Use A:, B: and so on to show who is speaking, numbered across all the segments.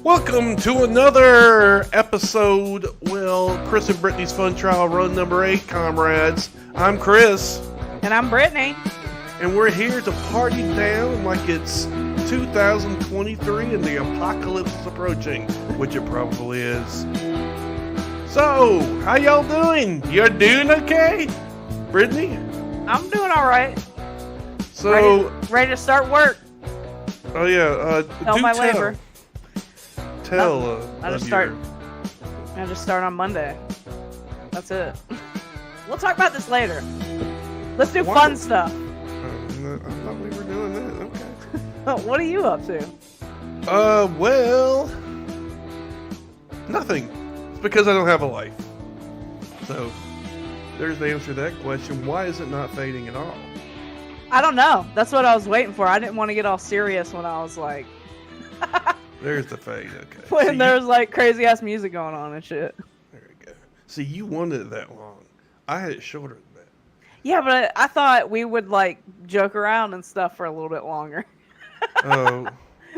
A: Welcome to another episode, Chris and Brittany's Fun Trial Run number 8, comrades. I'm Chris.
B: And I'm Brittany.
A: And we're here to party down like it's 2023 and the apocalypse is approaching, which it probably is. So, how y'all doing? You're doing okay? Brittany?
B: I'm doing alright.
A: So,
B: ready to start work.
A: Oh yeah,
B: Tell my labor.
A: I
B: just start on Monday. That's it. We'll talk about this later. Let's do fun stuff.
A: I thought we were doing that. Okay.
B: What are you up to?
A: Nothing. It's because I don't have a life. So, there's the answer to that question. Why is it not fading at all?
B: I don't know. That's what I was waiting for. I didn't want to get all serious when I was like...
A: There's the fade, okay.
B: When there was like crazy ass music going on and shit.
A: There we go. See, you wanted it that long. I had it shorter than that.
B: Yeah, but I thought we would like joke around and stuff for a little bit longer.
A: Oh,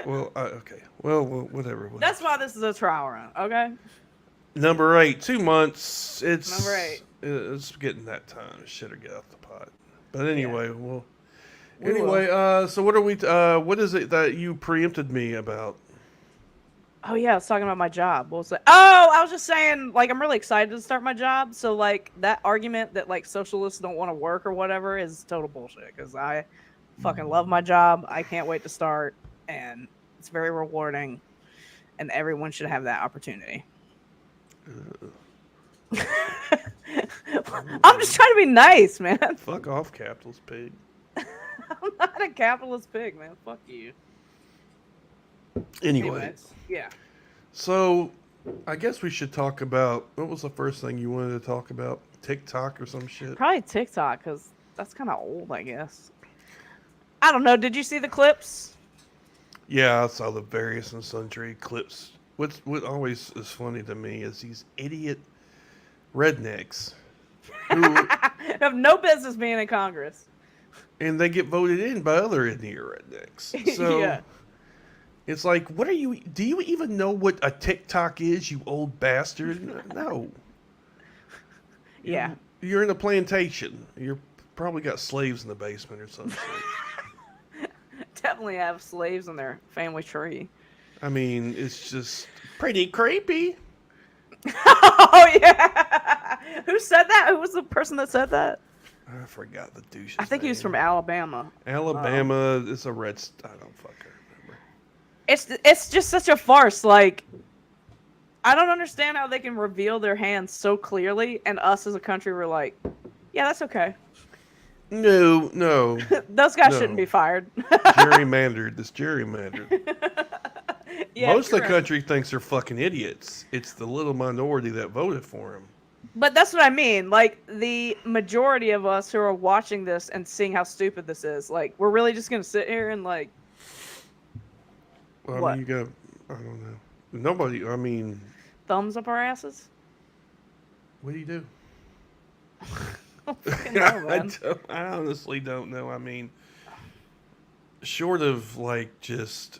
A: well, okay. Well, whatever.
B: That's why this is a trial run, okay?
A: Number 8, 2 months. It's
B: number 8.
A: It's getting that time. Shit or get off the pot. But anyway,
B: yeah.
A: So what are we? What is it that you preempted me about?
B: Oh yeah, I was talking about my job. What was that? Oh, I was just saying, like, I'm really excited to start my job. So, like, that argument that, like, socialists don't want to work or whatever is total bullshit. Because I fucking love my job. I can't wait to start. And it's very rewarding. And everyone should have that opportunity. I'm just trying to be nice, man.
A: Fuck off, capitalist pig.
B: I'm not a capitalist pig, man. Fuck you.
A: Anyways,
B: yeah.
A: So, I guess we should talk about, what was the first thing you wanted to talk about? TikTok or some shit?
B: Probably TikTok, because that's kind of old, I guess. I don't know. Did you see the clips?
A: Yeah, I saw the various and sundry clips. What always is funny to me is these idiot rednecks who
B: have no business being in Congress.
A: And they get voted in by other idiot rednecks. So, yeah. It's like, do you even know what a TikTok is, you old bastard? No.
B: Yeah.
A: You're in a plantation. You're probably got slaves in the basement or something.
B: Definitely have slaves in their family tree.
A: I mean, it's just pretty creepy.
B: Oh, yeah. Who said that? Who was the person that said that?
A: I forgot the douche.
B: I think he was from Alabama.
A: Alabama is a red... I don't fucking remember.
B: It's just such a farce. Like, I don't understand how they can reveal their hands so clearly, and us as a country were like, yeah, that's okay.
A: No.
B: Those guys shouldn't be fired.
A: Gerrymandered. This gerrymandered.
B: Yeah,
A: most of the country thinks they're fucking idiots. It's the little minority that voted for him.
B: But that's what I mean. Like, the majority of us who are watching this and seeing how stupid this is, like, we're really just going to sit here and, like...
A: Well, I mean, I don't know. Nobody, I mean...
B: Thumbs up our asses?
A: What do you do? I honestly don't know. I mean, short of, like, just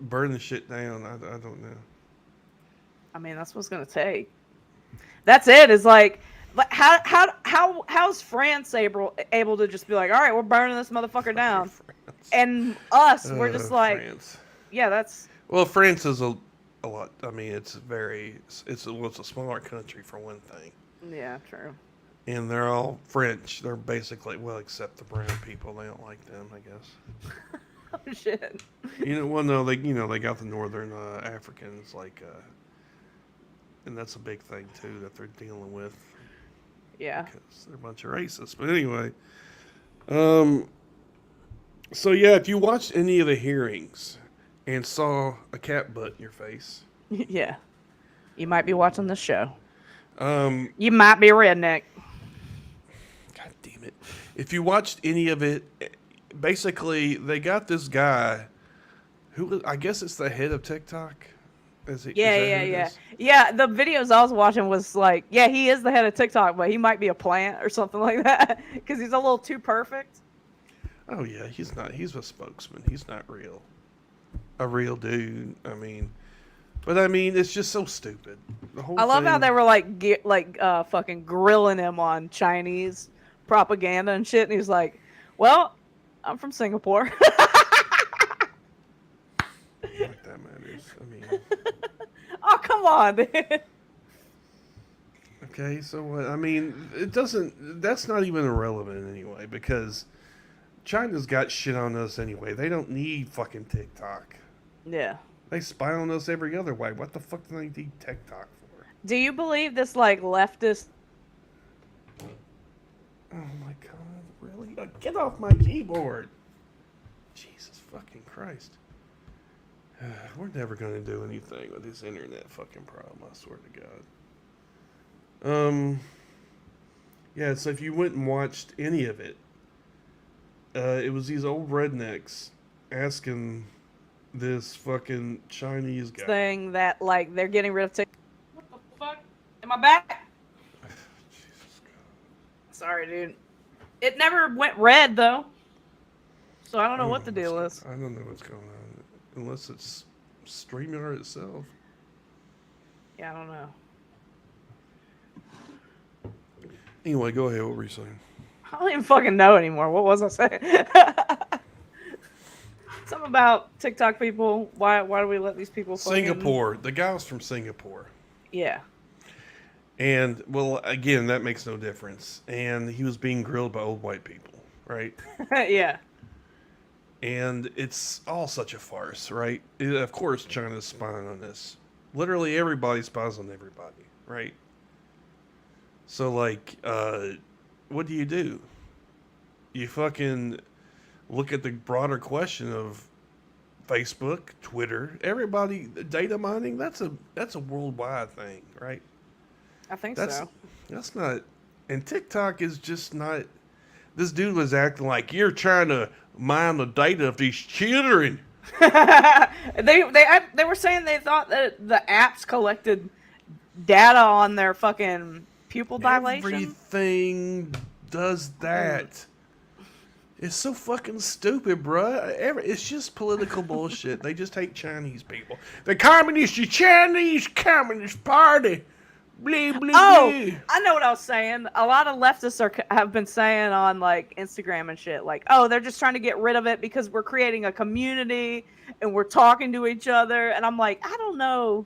A: burning shit down, I don't know.
B: I mean, that's what's going to take. That's it. It's like how's France able to just be like, all right, we're burning this motherfucker down, and us, we're just like, France. Yeah, that's.
A: Well, France is a lot. I mean, it's a smaller country for one thing.
B: Yeah, true.
A: And they're all French. They're basically, well, except the brown people. They don't like them, I guess.
B: Oh shit.
A: They got the northern Africans like. And that's a big thing, too, that they're dealing with.
B: Yeah.
A: Because they're a bunch of racists. But anyway. So, yeah, if you watched any of the hearings and saw a cat butt in your face.
B: Yeah. You might be watching this show.
A: You
B: might be a redneck.
A: God damn it. If you watched any of it, basically, they got this guy who, I guess it's the head of TikTok.
B: Yeah, the videos I was watching was like, yeah, he is the head of TikTok, but he might be a plant or something like that because he's a little too perfect.
A: Oh yeah, he's not. He's a spokesman. He's not real. a real dude. I mean, but I mean, it's just so stupid. The whole
B: I love how
A: thing-
B: they were fucking grilling him on Chinese propaganda and shit, and he's like, "Well, I'm from Singapore."
A: Like that matters. I mean,
B: Oh, come on, dude.
A: okay, so what? I mean, it doesn't. That's not even irrelevant anyway because China's got shit on us anyway. They don't need fucking TikTok.
B: Yeah.
A: They spy on us every other way. What the fuck do they need TikTok for?
B: Do you believe this like leftist?
A: Oh my god, really? Get off my keyboard! Jesus fucking Christ. We're never gonna do anything with this internet fucking problem, I swear to God. Yeah, so if you went and watched any of it, it was these old rednecks asking this fucking Chinese guy.
B: Thing that like they're getting rid of TikTok. What the fuck? Am I back?
A: Jesus God.
B: Sorry, dude. It never went red though, so I don't know what the deal is.
A: I don't know what's going on. Unless it's StreamYard itself.
B: Yeah, I don't know.
A: Anyway, go ahead. What were you saying?
B: I don't even fucking know anymore. What was I saying? Something about TikTok people. Why do we let these people fucking...
A: Singapore. The guy was from Singapore.
B: Yeah.
A: And, well, again, that makes no difference. And he was being grilled by old white people, right?
B: Yeah.
A: And it's all such a farce, right? Of course, China's spying on this. Literally everybody spies on everybody, right? So, like, what do? You fucking look at the broader question of Facebook, Twitter, everybody, data mining, that's a worldwide thing, right?
B: I think
A: so. That's not, and TikTok is just not, this dude was acting like you're trying to mine the data of these children.
B: They were saying they thought that the apps collected data on their fucking pupil dilation.
A: Everything does that. It's so fucking stupid, bruh. It's just political bullshit. They just hate Chinese people. The Chinese Communist Party. Blee, blee,
B: Oh,
A: blee.
B: I know what I was saying. A lot of leftists have been saying on like Instagram and shit, like, oh, they're just trying to get rid of it because we're creating a community and we're talking to each other. And I'm like, I don't know.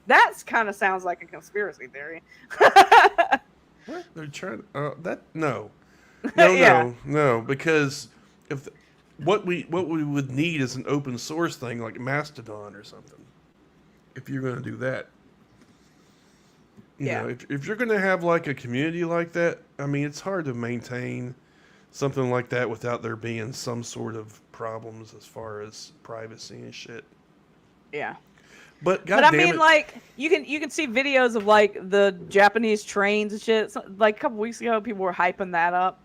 B: That kind of sounds like a conspiracy theory.
A: What? They're trying that no.
B: Yeah.
A: No, because if what we would need is an open source thing like Mastodon or something. If you're going to do that. You know, if you're going to have like a community like that, I mean, it's hard to maintain something like that without there being some sort of problems as far as privacy and shit.
B: Yeah.
A: But
B: I mean, like you can see videos of like the Japanese trains and shit. So, like a couple weeks ago, people were hyping that up.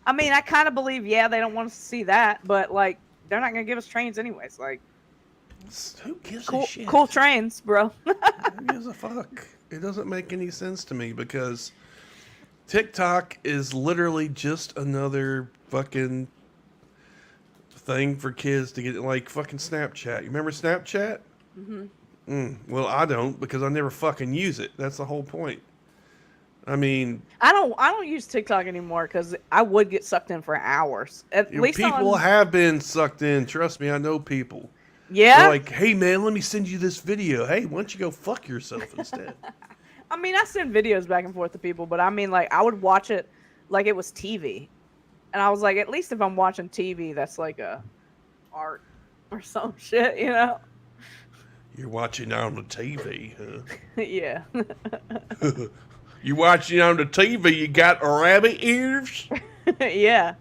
B: I mean, I kind of believe, yeah, they don't want us to see that, but like they're not gonna give us trains anyways. Like,
A: who gives
B: a
A: shit?
B: Cool trains, bro.
A: Who gives a fuck? It doesn't make any sense to me because TikTok is literally just another fucking thing for kids to get, like fucking Snapchat. You remember Snapchat? Mm-hmm. Well, I don't because I never fucking use it. That's the whole point. I mean,
B: I don't use TikTok anymore because I would get sucked in for hours. At least
A: people have been sucked in. Trust me, I know people.
B: Yeah.
A: They're like, hey man, let me send you this video. Hey, why don't you go fuck yourself instead?
B: I mean, I send videos back and forth to people, but I mean, like, I would watch it like it was TV, and I was like, at least if I'm watching TV, that's like a art or some shit, you know?
A: You're watching on the TV, huh?
B: Yeah.
A: You watching on the TV, you got rabbit ears?
B: Yeah.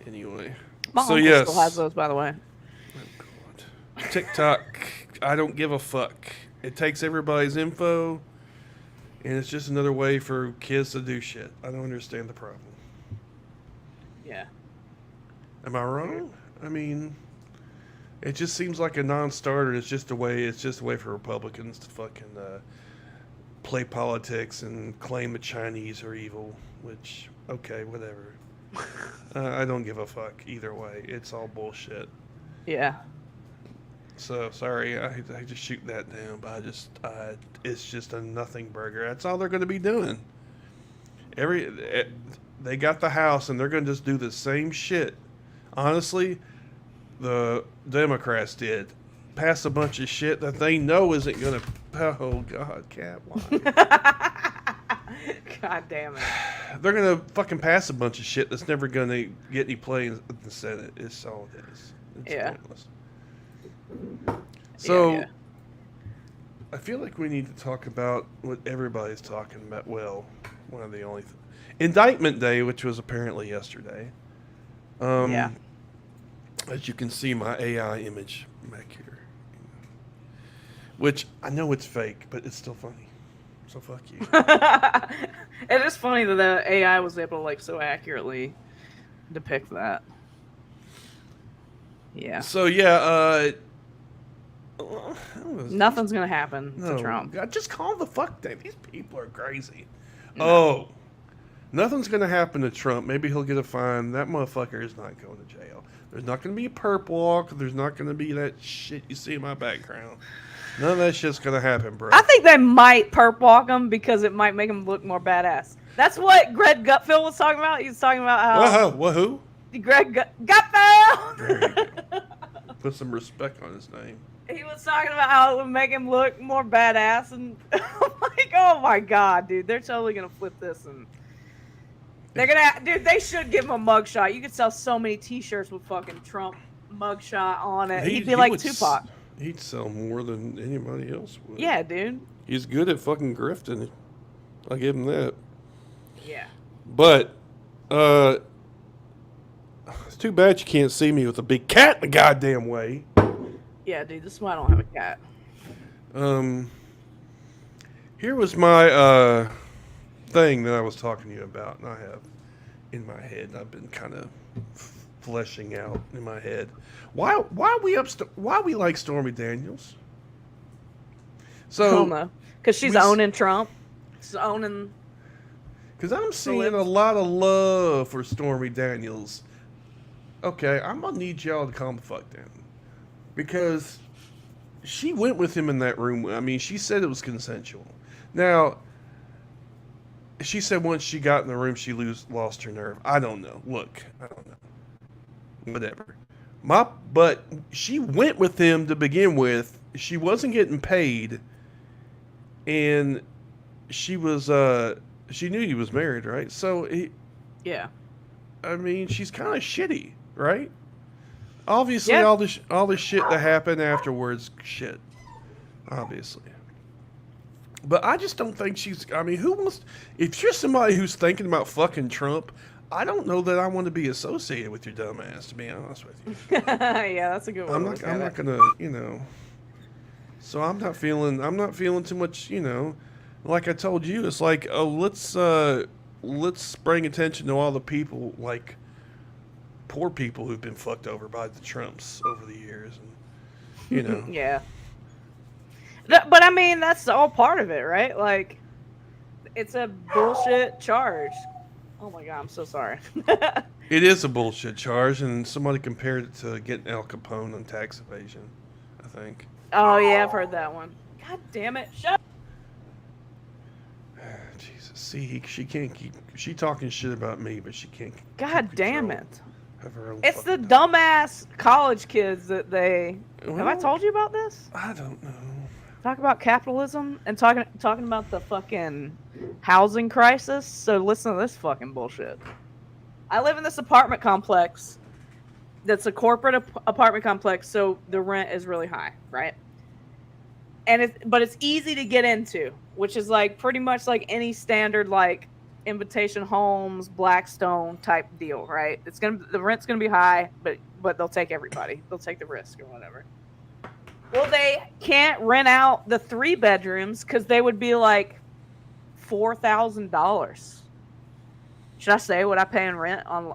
A: Anyway.
B: My uncle still has those, by the way.
A: Oh, God. TikTok, I don't give a fuck. It takes everybody's info, and it's just another way for kids to do shit. I don't understand the problem.
B: Yeah.
A: Am I wrong? I mean, it just seems like a non-starter. It's just a way for Republicans to fucking play politics and claim the Chinese are evil, which, okay, whatever. I don't give a fuck either way. It's all bullshit.
B: Yeah.
A: So sorry, I hate to shoot that down, but it's just a nothing burger. That's all they're going to be doing. They got the House, and they're going to just do the same shit. Honestly, the Democrats did pass a bunch of shit that they know isn't going to. Oh God, Cat, why?
B: God damn it.
A: They're going to fucking pass a bunch of shit that's never going to get any play in the Senate. It's all it is. It's pointless. So,
B: yeah.
A: I feel like we need to talk about what everybody's talking about. Well, one of the only Indictment Day, which was apparently yesterday.
B: Yeah.
A: As you can see, my AI image back here, which I know it's fake, but it's still funny. So fuck you.
B: It is funny that the AI was able to like so accurately depict that. Yeah.
A: So yeah,
B: nothing's gonna happen to Trump.
A: God, just calm the fuck down. These people are crazy. No. Oh, nothing's gonna happen to Trump. Maybe he'll get a fine. That motherfucker is not going to jail. There's not gonna be a perp walk. There's not gonna be that shit you see in my background. None of that shit's gonna happen, bro.
B: I think they might perp walk him because it might make him look more badass. That's what Greg Gutfeld was talking about. He was talking about how.
A: Who?
B: Greg Gutfeld.
A: There you go. Put some respect on his name.
B: He was talking about how it would make him look more badass, and I'm like, oh my God, dude, they're totally gonna flip this, and they're gonna, dude, they should give him a mugshot. You could sell so many T-shirts with fucking Trump mugshot on it. He'd be like Tupac.
A: He'd sell more than anybody else would.
B: Yeah, dude.
A: He's good at fucking grifting. I'll give him that.
B: Yeah.
A: But, it's too bad you can't see me with a big cat in the goddamn way.
B: Yeah, dude, this is why I don't have a cat.
A: Here was my, thing that I was talking to you about, and I have in my head. I've been kind of fleshing out in my head. Why we like Stormy Daniels? So,
B: I don't know. Because she's owning Trump. She's owning...
A: Because I'm seeing a lot of love for Stormy Daniels. Okay, I'm going to need y'all to calm the fuck down. Because she went with him in that room. I mean, she said it was consensual. Now, she said once she got in the room, she lost her nerve. I don't know. Look, I don't know. Whatever. But she went with him to begin with. She wasn't getting paid. And she was, she knew he was married, right? So,
B: yeah.
A: I mean, she's kind of shitty, right? Obviously, all this shit that happened afterwards, shit. Obviously. But I just don't think she's... I mean, who wants... If you're somebody who's thinking about fucking Trump, I don't know that I want to be associated with your dumb ass, to be honest with you.
B: Yeah, that's a good one.
A: I'm not going to, you know... So I'm not feeling too much, you know... Like I told you, it's like, oh, let's bring attention to all the people, like, poor people who've been fucked over by the Trumps over the years, and, you know.
B: Yeah. But I mean, that's all part of it, right? Like, it's a bullshit charge. Oh my God, I'm so sorry.
A: It is a bullshit charge, and somebody compared it to getting Al Capone on tax evasion, I think.
B: Oh yeah, I've heard that one. God damn it! Shut.
A: Jesus, see, she can't keep. She talking shit about me, but she can't.
B: God damn it!
A: Of her own
B: it's the
A: mouth.
B: dumbass college kids that they.
A: Well,
B: have I told you about this?
A: I don't know.
B: Talk about capitalism and talking about the fucking housing crisis. So listen to this fucking bullshit. I live in this apartment complex. That's a corporate apartment complex, so the rent is really high, right? But it's easy to get into, which is like pretty much like any standard like Invitation Homes, Blackstone type deal, right? The rent's gonna be high, but they'll take everybody. They'll take the risk or whatever. Well, they can't rent out the 3 bedrooms because they would be like $4,000. Should I say what I pay in rent on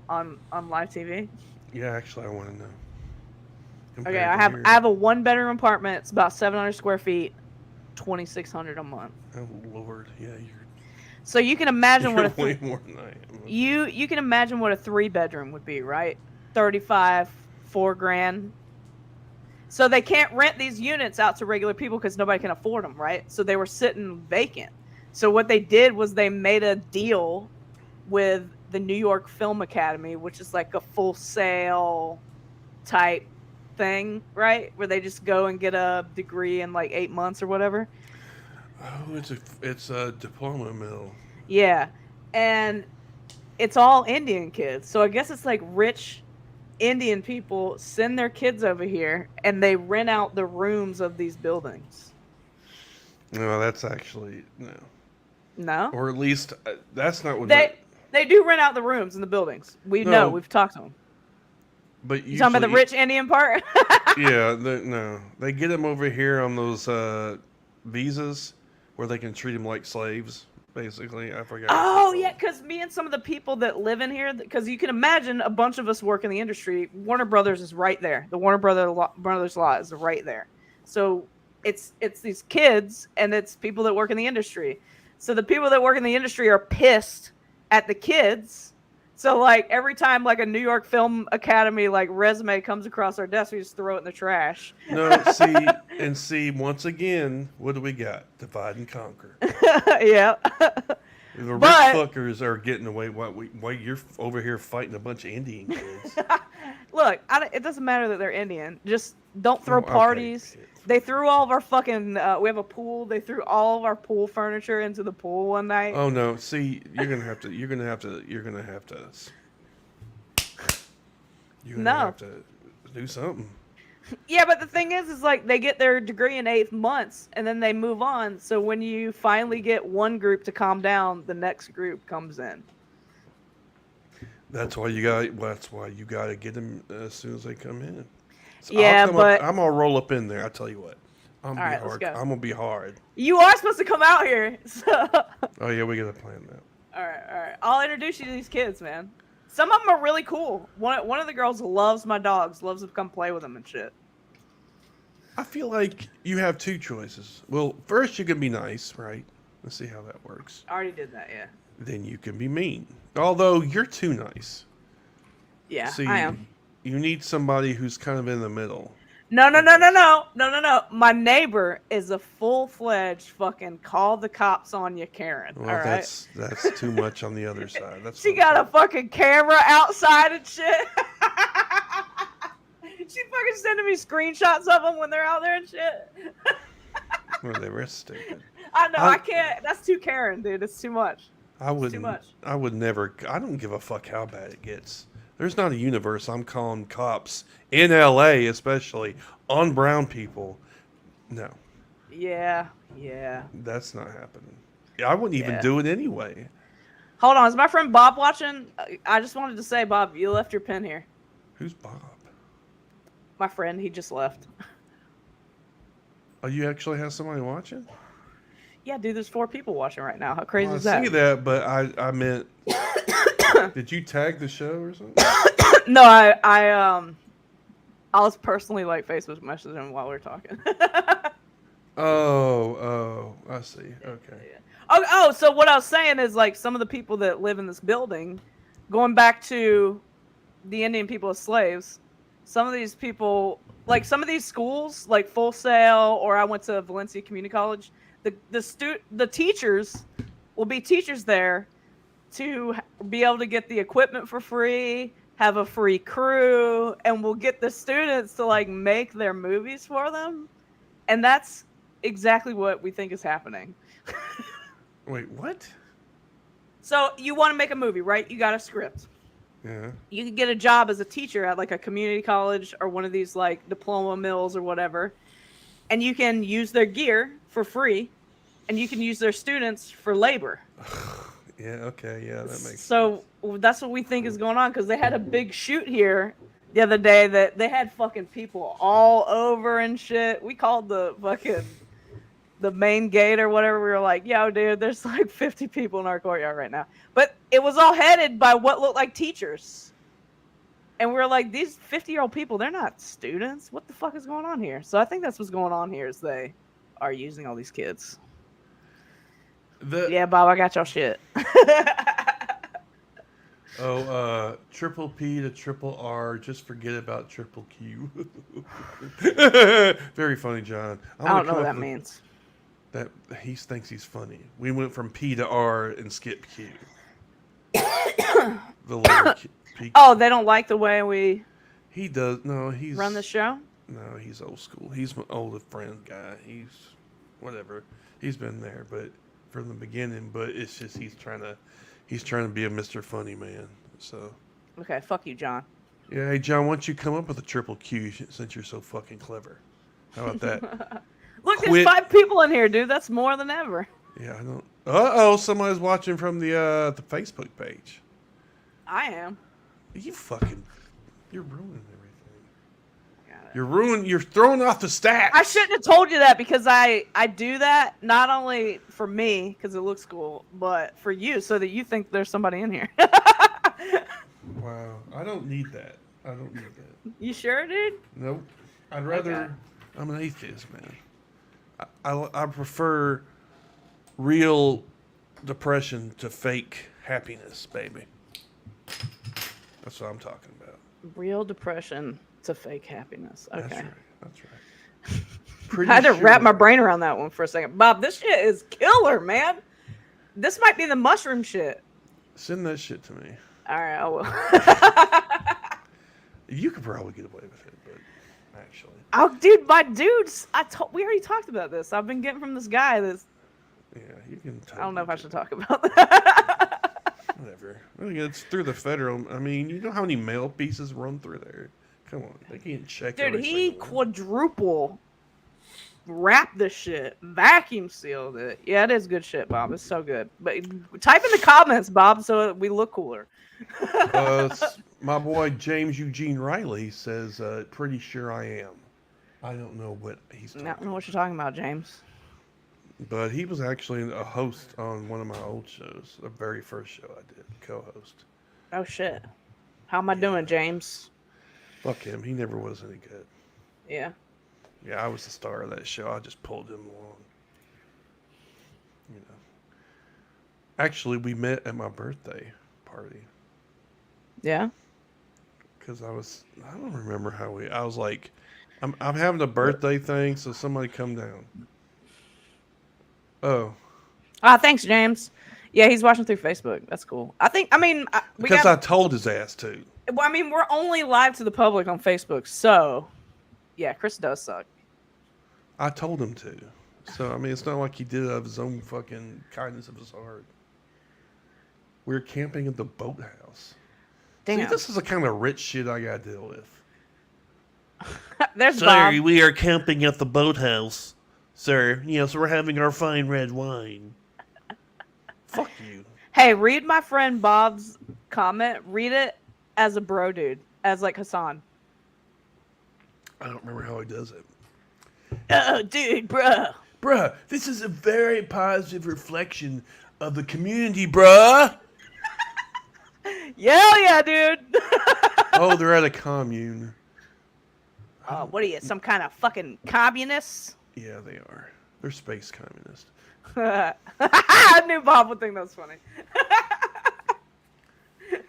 B: live TV?
A: Yeah, actually, I want to know.
B: Okay, I have a 1-bedroom apartment. It's about 700 square feet, $2,600 a month.
A: Oh Lord, yeah,
B: so you can imagine
A: you're way more than I am.
B: You can imagine what a 3-bedroom would be, right? 35, $4,000. So they can't rent these units out to regular people because nobody can afford them, right? So they were sitting vacant. So what they did was they made a deal with the New York Film Academy, which is like a Full Sail type thing, right? Where they just go and get a degree in like 8 months or whatever.
A: Oh, it's a diploma mill.
B: Yeah. And it's all Indian kids. So I guess it's like rich Indian people send their kids over here and they rent out the rooms of these buildings.
A: No, that's actually no.
B: No?
A: Or at least that's not what
B: they do rent out the rooms in the buildings. We know, we've talked to them.
A: But
B: you talking about the rich Indian part?
A: Yeah, no. They get them over here on those visas where they can treat them like slaves, basically. I forgot.
B: Oh, yeah, because me and some of the people that live in here, because you can imagine a bunch of us work in the industry. Warner Brothers is right there. The Warner Brothers lot is right there. So it's these kids and it's people that work in the industry. So the people that work in the industry are pissed at the kids. So like every time like a New York Film Academy like resume comes across our desk, we just throw it in the trash.
A: No, see once again, what do we got? Divide and conquer.
B: Yeah.
A: The rich fuckers are getting away while you're over here fighting a bunch of Indian kids.
B: Look, it doesn't matter that they're Indian. Just don't throw parties. Okay. They threw all of our fucking. We have a pool. They threw all of our pool furniture into the pool one night.
A: Oh no! See, you're gonna have to do something.
B: Yeah, but the thing is like they get their degree in 8 months and then they move on. So when you finally get one group to calm down, the next group comes in. That's why you got to get them as soon as they come in. So
A: yeah, but I'm gonna roll up in there. I tell you what, I'm
B: gonna be hard.
A: I'm gonna be hard.
B: You are supposed to come out here. So.
A: Oh yeah, we gotta plan that.
B: All right. I'll introduce you to these kids, man. Some of them are really cool. One of the girls loves my dogs, loves to come play with them and shit.
A: I feel like you have two choices. Well, first you can be nice, right? Let's see how that works.
B: I already did that, yeah.
A: Then you can be mean. Although you're too nice.
B: Yeah, see, I am.
A: You need somebody who's kind of in the middle.
B: No. My neighbor is a full-fledged fucking call the cops on you, Karen.
A: Well,
B: all right?
A: that's too much on the other side.
B: She got a fucking camera outside and shit. She fucking sending me screenshots of them when they're out there and shit.
A: Well, they were stupid.
B: I know, I can't. That's too Karen, dude. It's too much.
A: Too much. I would never. I don't give a fuck how bad it gets. There's not a universe I'm calling cops in LA, especially on brown people. No.
B: Yeah.
A: That's not happening. I wouldn't even do it anyway.
B: Hold on, is my friend Bob watching? I just wanted to say, Bob, you left your pen here.
A: Who's Bob?
B: My friend, he just left.
A: Oh, you actually have somebody watching?
B: Yeah, dude, there's 4 people watching right now. How crazy is that?
A: I see that, but I meant... Did you tag the show or something?
B: No, I was personally like Facebook messaging him while we were talking.
A: Oh, I see. Okay.
B: Yeah. Oh, so what I was saying is like some of the people that live in this building, going back to the Indian people as slaves, some of these people, like some of these schools, like Full Sail, or I went to Valencia Community College, the teachers will be teachers there to be able to get the equipment for free, have a free crew, and we'll get the students to like make their movies for them. And that's exactly what we think is happening.
A: Wait, what?
B: So you want to make a movie, right? You got a script.
A: Yeah.
B: You can get a job as a teacher at like a community college or one of these like diploma mills or whatever. And you can use their gear for free and you can use their students for labor.
A: Yeah, okay, yeah, that makes sense.
B: So that's what we think is going on because they had a big shoot here the other day that they had fucking people all over and shit. We called the main gate or whatever. We were like, yo, dude, there's like 50 people in our courtyard right now. But it was all headed by what looked like teachers. And we were like, these 50-year-old people, they're not students. What the fuck is going on here? So I think that's what's going on here is they are using all these kids. Yeah, Bob, I got y'all shit.
A: Triple P to triple R. Just forget about triple Q. Very funny, John.
B: I don't know what that means.
A: That he thinks he's funny. We went from P to R and skipped Q. The letter P.
B: Oh, they don't like the way we.
A: He does. No, he's
B: run the show.
A: No, he's old school. He's my oldest friend guy. He's whatever. He's been there, but from the beginning. But it's just he's trying to be a Mr. Funny Man. So.
B: Okay, fuck you, John.
A: Yeah, hey John, why don't you come up with a triple Q since you're so fucking clever? How about that?
B: Look, there's 5 people in here, dude. That's more than ever.
A: Yeah, I don't. Somebody's watching from the Facebook page.
B: I am.
A: You're ruining everything. You're throwing off the stats.
B: I shouldn't have told you that because I do that not only for me because it looks cool, but for you so that you think there's somebody in here.
A: Wow, I don't need that.
B: You sure, dude?
A: Nope. I'd rather. Okay. I'm an atheist, man. I prefer real depression to fake happiness, baby. That's what I'm talking about.
B: Real depression to fake happiness. Okay.
A: That's right.
B: I had to wrap my brain around that one for a second. Bob, this shit is killer, man. This might be the mushroom shit.
A: Send that shit to me.
B: All right, I will.
A: You could probably get away with it, but actually.
B: Oh, dude, my dudes. We already talked about this. I've been getting from this guy this.
A: Yeah, you can.
B: I don't know if I should talk about that.
A: Whatever. It's through the federal. I mean, you know how many mail pieces run through there? Come on, they can't check.
B: Dude, he quadruple wrapped the shit, vacuum sealed it. Yeah, it is good shit, Bob. It's so good. But type in the comments, Bob, so we look cooler.
A: My boy James Eugene Riley says, "Pretty sure I am." I don't know what he's talking about. I
B: don't know what you're talking about, James.
A: But he was actually a host on one of my old shows, the very first show I did, co-host.
B: Oh, shit. How am I doing, James?
A: Fuck him. He never was any good.
B: Yeah.
A: Yeah, I was the star of that show. I just pulled him along. You know. Actually, we met at my birthday party.
B: Yeah?
A: Because I don't remember how I was like, I'm having a birthday thing, so somebody come down. Oh.
B: Thanks, James. Yeah, he's watching through Facebook. That's cool. I
A: told his ass to.
B: Well, I mean, we're only live to the public on Facebook, so yeah, Chris does suck.
A: I told him to. So, I mean, it's not like he did it out of his own fucking kindness of his heart. We were camping at the boathouse.
B: Damn.
A: See, this is the kind of rich shit I gotta deal with.
B: There's
A: Sorry,
B: Bob.
A: We are camping at the boathouse, sir. Yes, we're having our fine red wine. Fuck you.
B: Hey, read my friend Bob's comment. Read it as a bro dude, as like Hassan.
A: I don't remember how he does it.
B: Oh, dude, bruh.
A: Bruh, this is a very positive reflection of the community, bruh.
B: Yeah, dude.
A: Oh, they're at a commune.
B: What are you, some kind of fucking communist?
A: Yeah, they are. They're space communists.
B: I knew Bob would think that was funny.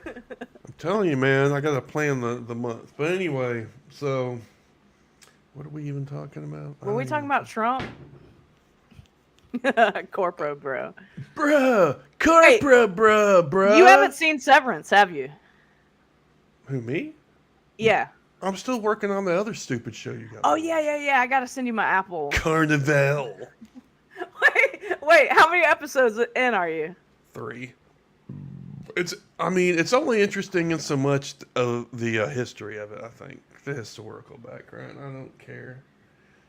A: I'm telling you, man, I got to plan the month. But anyway, so what are we even talking about?
B: Were we talking about Trump? Corpro, bro.
A: Bruh. Corpro, bruh.
B: You haven't seen Severance, have you?
A: Who, me?
B: Yeah.
A: I'm still working on the other stupid show you got.
B: Oh, yeah. I got to send you my Apple.
A: Carnival.
B: Wait, how many episodes in are you?
A: 3. It's only interesting in so much of the history of it, I think. The historical background. I don't care.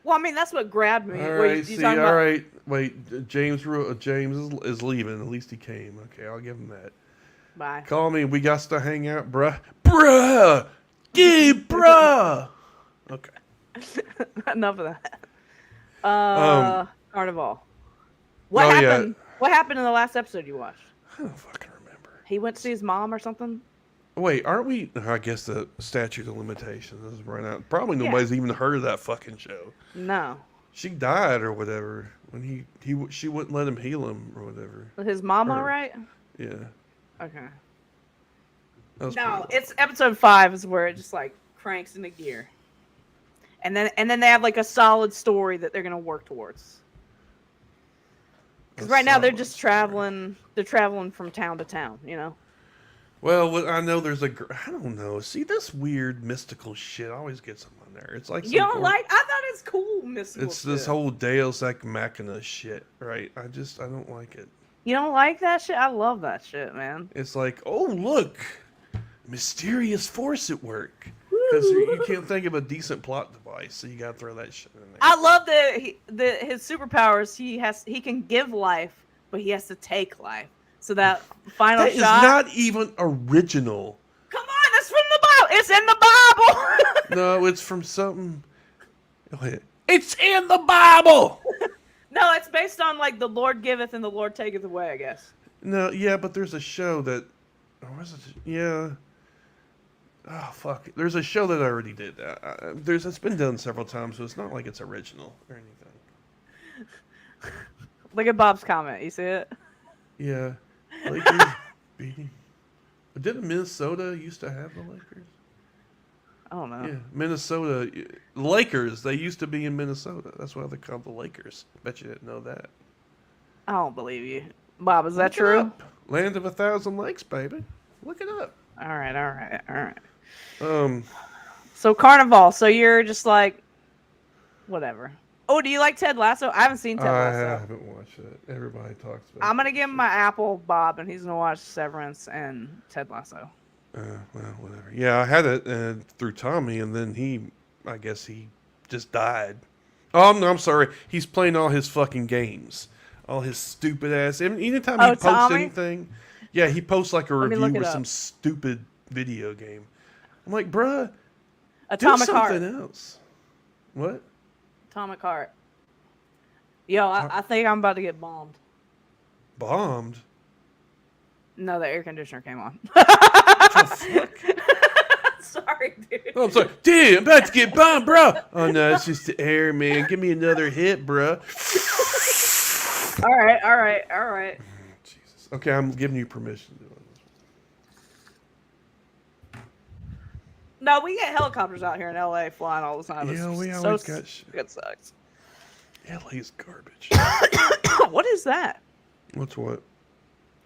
B: Well, I mean, that's what grabbed me.
A: All right, Wait, James is leaving. At least he came. Okay, I'll give him that.
B: Bye.
A: Call me. We got to hang out, bruh. Bruh! Yeah, bruh! Okay.
B: Enough of that. Carnival. What happened?
A: Yeah.
B: What happened in the last episode you watched?
A: I don't fucking remember.
B: He went to see his mom or something?
A: Wait, aren't we? I guess the statute of limitations has run out. Probably nobody's even heard of that fucking show.
B: No.
A: She died or whatever when she wouldn't let him heal him or whatever.
B: Was his mom all right?
A: Yeah.
B: Okay.
A: That was
B: No,
A: pretty
B: it's episode 5 is where it just like cranks into gear, and then they have like a solid story that they're gonna work towards. Because right now they're just traveling. They're traveling from town to town. You know.
A: Well, I know there's I don't know. See, this weird mystical shit always gets them on there. It's like
B: You don't like? I thought it's cool, mystical.
A: It's this whole Deus Ex Machina shit, right? I don't like it.
B: You don't like that shit? I love that shit, man.
A: It's like, oh look, mysterious force at work. Because you can't think of a decent plot device, so you gotta throw that shit in there.
B: I love that his superpowers. He can give life, but he has to take life. So that final
A: that
B: shot
A: is not even original.
B: Come on, that's from the Bible. It's in the Bible.
A: No, it's from something. It's in the Bible.
B: No, it's based on like the Lord giveth and the Lord taketh away, I guess.
A: No, yeah, but there's a show that. Or was it? Yeah. Oh fuck! There's a show that already did that. It's been done several times, so it's not like it's original or anything.
B: Look at Bob's comment. You see it?
A: Yeah. Lakers beating. Didn't Minnesota used to have the Lakers?
B: I don't know.
A: Yeah, Minnesota. Lakers, they used to be in Minnesota. That's why they're called the Lakers. Bet you didn't know that.
B: I don't believe you. Bob, is that
A: Look it
B: true?
A: up. Land of 1,000 lakes, baby. Look it up.
B: All right.
A: Um,
B: So Carnival, so you're just like, whatever. Oh, do you like Ted Lasso? I haven't seen Ted
A: I
B: Lasso.
A: haven't watched it. Everybody talks about it.
B: I'm going to give him my Apple, Bob, and he's going to watch Severance and Ted Lasso.
A: Well, whatever. Yeah, I had it through Tommy, and then I guess he just died. Oh, I'm sorry. He's playing all his fucking games. All his stupid ass. Anytime he posts
B: Tommy?
A: anything, yeah, he posts like a
B: Let me
A: review
B: look it
A: with
B: up.
A: some stupid video game. I'm like, bruh,
B: Atomic
A: do something
B: Heart.
A: else. What?
B: Atomic Heart. Yo, I think I'm about to get bombed.
A: Bombed?
B: No, the air conditioner came on.
A: What the fuck?
B: Sorry, dude.
A: Oh, I'm sorry. Dude, I'm about to get bombed, bro. Oh, no, it's just the air, man. Give me another hit, bruh.
B: All right.
A: Jesus. Okay, I'm giving you permission to do this.
B: No, we get helicopters out here in LA flying all the time.
A: Yeah, we
B: It's
A: always got shit.
B: It sucks.
A: LA's garbage.
B: What is that?
A: What's what?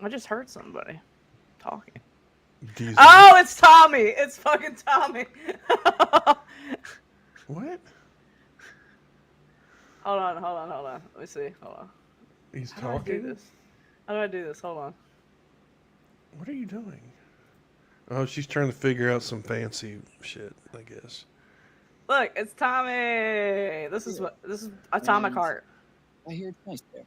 B: I just heard somebody talking.
A: Diesel.
B: Oh, it's Tommy. It's fucking Tommy.
A: What?
B: Hold on. Let me see. Hold on.
A: He's
B: How do I do
A: talking?
B: this? How do I do this? Hold on.
A: What are you doing? Oh, she's trying to figure out some fancy shit, I guess.
B: Look, it's Tommy. This is Atomic Heart.
C: I hear it's nice there.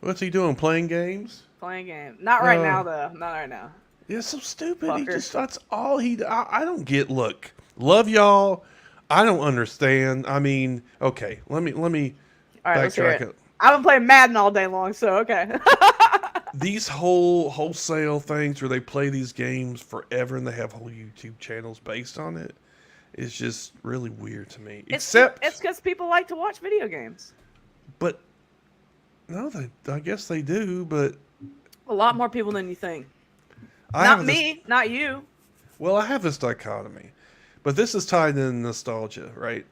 A: What's he doing? Playing games?
B: Playing game. Not right now though. Not right now.
A: Yeah, so stupid. He
B: Fucker.
A: that's all I don't get. Look, love y'all. I don't understand. I mean, okay, let me
B: All right, let's hear
A: backtrack
B: it.
A: it.
B: I've been playing Madden all day long, so okay.
A: These wholesale things where they play these games forever and they have whole YouTube channels based on it is just really weird to me.
B: It's
A: Except,
B: because people like to watch video games.
A: but no, I guess they do. But
B: A lot more people than you think.
A: I
B: Not
A: have
B: me, not you.
A: Well, I have this dichotomy, but this is tied in nostalgia, right?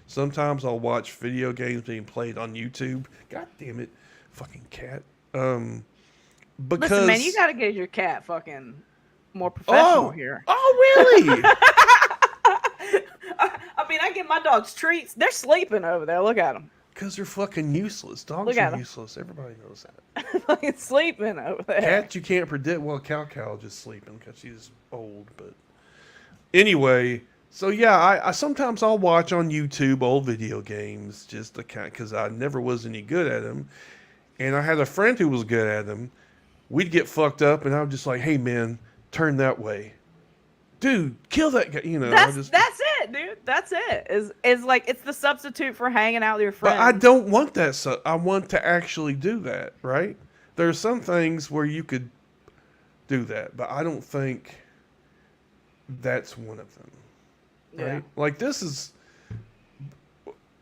A: Sometimes I'll watch video games being played on YouTube. God damn it, fucking cat. Because
B: Listen, man, you gotta get your cat fucking more professional here.
A: Oh, really?
B: I mean, I give my dogs treats. They're sleeping over there. Look at them.
A: Because they're fucking useless. Dogs
B: Look at
A: are
B: 'em.
A: useless. Everybody knows that.
B: Fucking sleeping over there.
A: Cats you can't predict. Well, Cow just sleeping because she's old. But anyway, so yeah, I sometimes I'll watch on YouTube old video games just to because I never was any good at them. And I had a friend who was good at them. We'd get fucked up, and I was just like, "Hey, man, turn that way, dude. Kill that guy." You know,
B: That's it, dude. That's it. Is like it's the substitute for hanging out with your friends.
A: But I don't want that. So I want to actually do that, right? There's some things where you could do that, but I don't think that's one of them. Right?
B: Yeah.
A: Like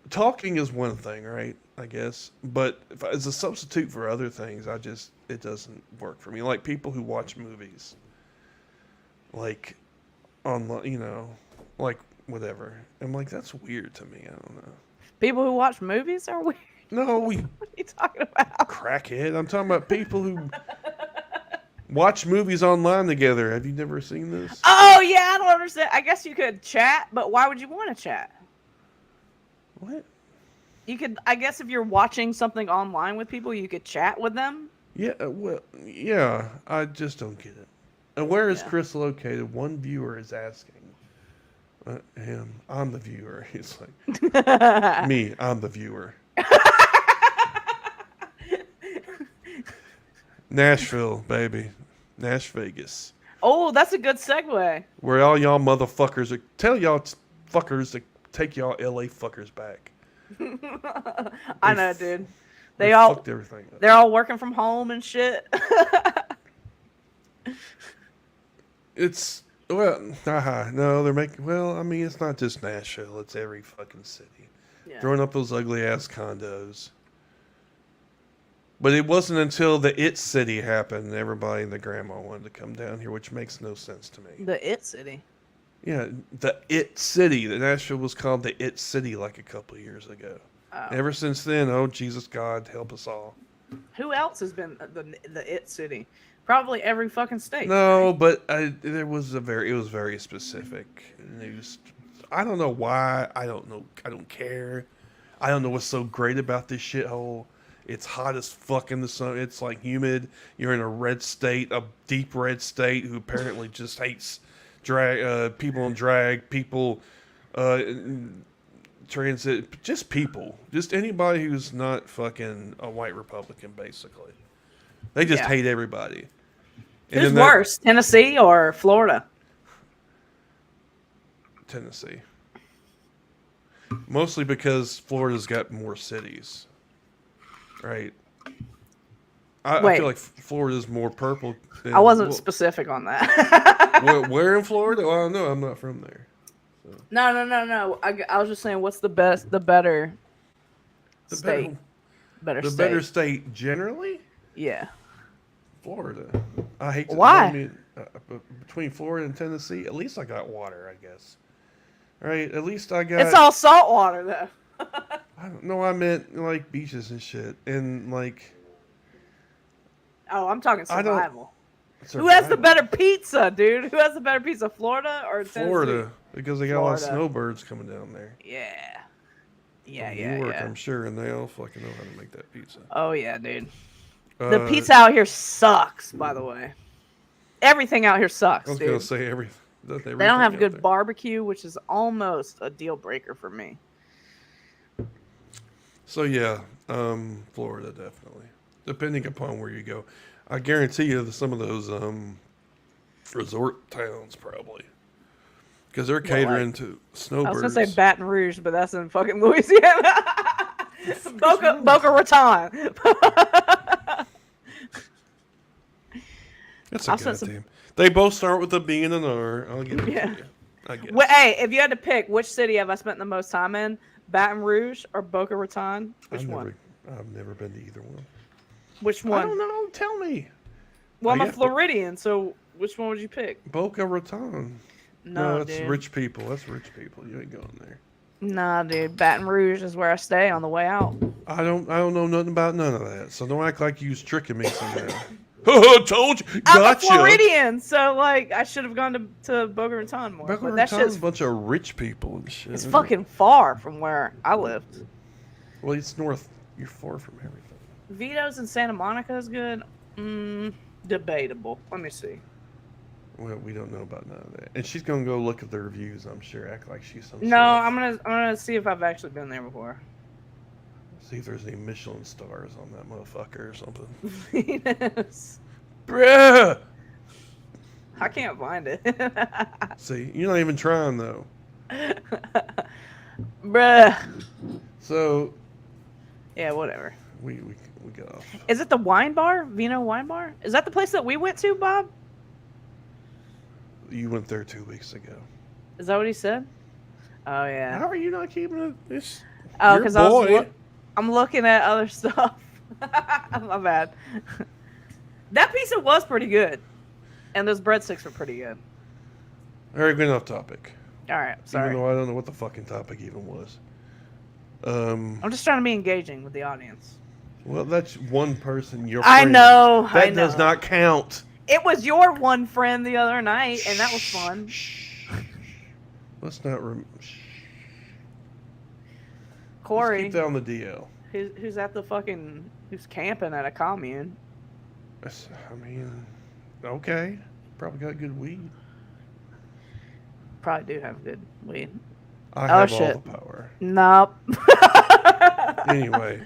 A: talking is one thing, right? I guess, but as a substitute for other things, it doesn't work for me. Like people who watch movies, like on, like whatever. I'm like, that's weird to me. I don't know.
B: People who watch movies are weird.
A: No,
B: What are you talking about?
A: crackhead. I'm talking about people who watch movies online together. Have you never seen this?
B: Oh yeah, I don't understand. I guess you could chat, but why would you want to chat?
A: What?
B: You could, I guess, if you're watching something online with people, you could chat with them.
A: Yeah, well, yeah. I just don't get it. And where is
B: Yeah.
A: Chris located? One viewer is asking. Him. I'm the viewer. He's like, me. I'm the viewer. Nashville, baby. Nash Vegas.
B: Oh, that's a good segue.
A: Where all y'all motherfuckers are. Tell y'all fuckers to take y'all LA fuckers back.
B: I know, dude.
A: They
B: They all
A: fucked everything up.
B: they're all working from home and shit.
A: It's well, no, they're making. Well, I mean, it's not just Nashville; it's every fucking city.
B: Yeah.
A: Throwing up those ugly ass condos. But it wasn't until the It City happened, everybody and the grandma wanted to come down here, which makes no sense to me.
B: The It City.
A: Yeah, the It City. The Nashville was called the It City like a couple of years ago.
B: Oh.
A: Ever since then, oh Jesus God, help us all.
B: Who else has been the It City? Probably every fucking state.
A: No,
B: right?
A: but it was very specific news. I don't know why. I don't know. I don't care. I don't know what's so great about this shithole. It's hot as fuck in the sun. It's like humid. You're in a red state, a deep red state, who apparently just hates drag people in drag, people transit, just people, just anybody who's not fucking a white Republican. Basically, they just
B: Yeah.
A: hate everybody. And
B: Who's
A: then that-
B: worse, Tennessee or Florida?
A: Tennessee. Mostly because Florida's got more cities. Right. I
B: Wait.
A: feel like Florida's more purple. Than,
B: I wasn't
A: well,
B: specific on that.
A: where in Florida? Well, I don't know. I'm not from there. So.
B: No. I was just saying, what's the better
A: The
B: state? Better
A: the
B: state.
A: better state generally?
B: Yeah.
A: Florida. I hate to.
B: Why?
A: I mean, between Florida and Tennessee, at least I got water, I guess. Right? At least I got.
B: It's all salt water, though.
A: I don't know. I meant like beaches and shit. And like.
B: Oh, I'm talking
A: I don't-
B: survival. Who has the
A: survival.
B: better pizza, dude? Who has the better pizza, Florida or Tennessee?
A: Florida, because they got a lot of
B: Florida.
A: snowbirds coming down there.
B: Yeah.
A: From New York, I'm sure, and they all fucking know how to make that pizza.
B: Oh, yeah, dude. The
A: Uh,
B: pizza out here sucks, by the way. Everything out here sucks,
A: I was
B: dude.
A: gonna say everything.
B: They don't have good barbecue, which is almost a deal breaker for me.
A: So yeah, Florida definitely. Depending upon where you go, I guarantee you that some of those resort towns probably, because they're catering to
B: I
A: snowbirds.
B: was gonna say Baton Rouge, but that's in fucking Louisiana. Boca Raton.
A: That's a
B: I'll send some-
A: goddamn. They both start with a B and an R. I'll give it
B: Yeah.
A: to you. I guess.
B: Well, hey, if you had to pick, which city have I spent the most time in? Baton Rouge or Boca Raton? Which one?
A: I've never been to either one.
B: Which
A: I
B: one?
A: don't know. Tell me.
B: Well, I'm
A: Oh,
B: a
A: yeah.
B: Floridian, so which one would you pick?
A: Boca Raton.
B: No,
A: that's
B: dude.
A: rich people. That's rich people. You ain't going there.
B: Nah, dude. Baton Rouge is where I stay on the way out.
A: I don't know nothing about none of that. So don't act like you was tricking me somehow. Told you.
B: I'm
A: Gotcha.
B: a Floridian, so like I should have gone to Boca Raton more.
A: Boca
B: But that
A: Raton's
B: shit's
A: a bunch of rich people and shit.
B: it's
A: isn't it?
B: fucking far from where I lived.
A: Well, it's north. You're far from everything.
B: Vito's in Santa Monica is good. Debatable. Let me see.
A: Well, we don't know about none of that. And she's gonna go look at the reviews. I'm sure. Act like she's some.
B: No,
A: sort of-
B: I'm gonna see if I've actually been there before.
A: see if there's any Michelin stars on that motherfucker or something.
B: Yes.
A: Bruh.
B: I can't find it.
A: See, you're not even trying though.
B: Bruh.
A: So
B: Yeah, whatever.
A: we got off.
B: Is it the wine bar? Vino Wine Bar? Is that the place that we went to, Bob?
A: You went there 2 weeks ago.
B: Is that what he said? Oh yeah.
A: How are you not keeping this?
B: Oh,
A: your
B: because
A: boy.
B: I'm looking at other stuff. My bad. That pizza was pretty good, and those breadsticks were pretty good.
A: All right, getting off topic.
B: All right, sorry.
A: Even though I don't know what the fucking topic even was.
B: I'm just trying to be engaging with the audience.
A: Well, that's one person. Your
B: I
A: friend.
B: know.
A: That
B: I know.
A: does not count.
B: It was your one friend the other night, and that was fun.
A: Let's not.
B: Corey,
A: Let's keep that on the DL.
B: who's at the fucking, who's camping at a commune.
A: I mean, okay. Probably got good weed.
B: Probably do have good weed.
A: I have
B: shit.
A: all the power.
B: Nope.
A: Anyway.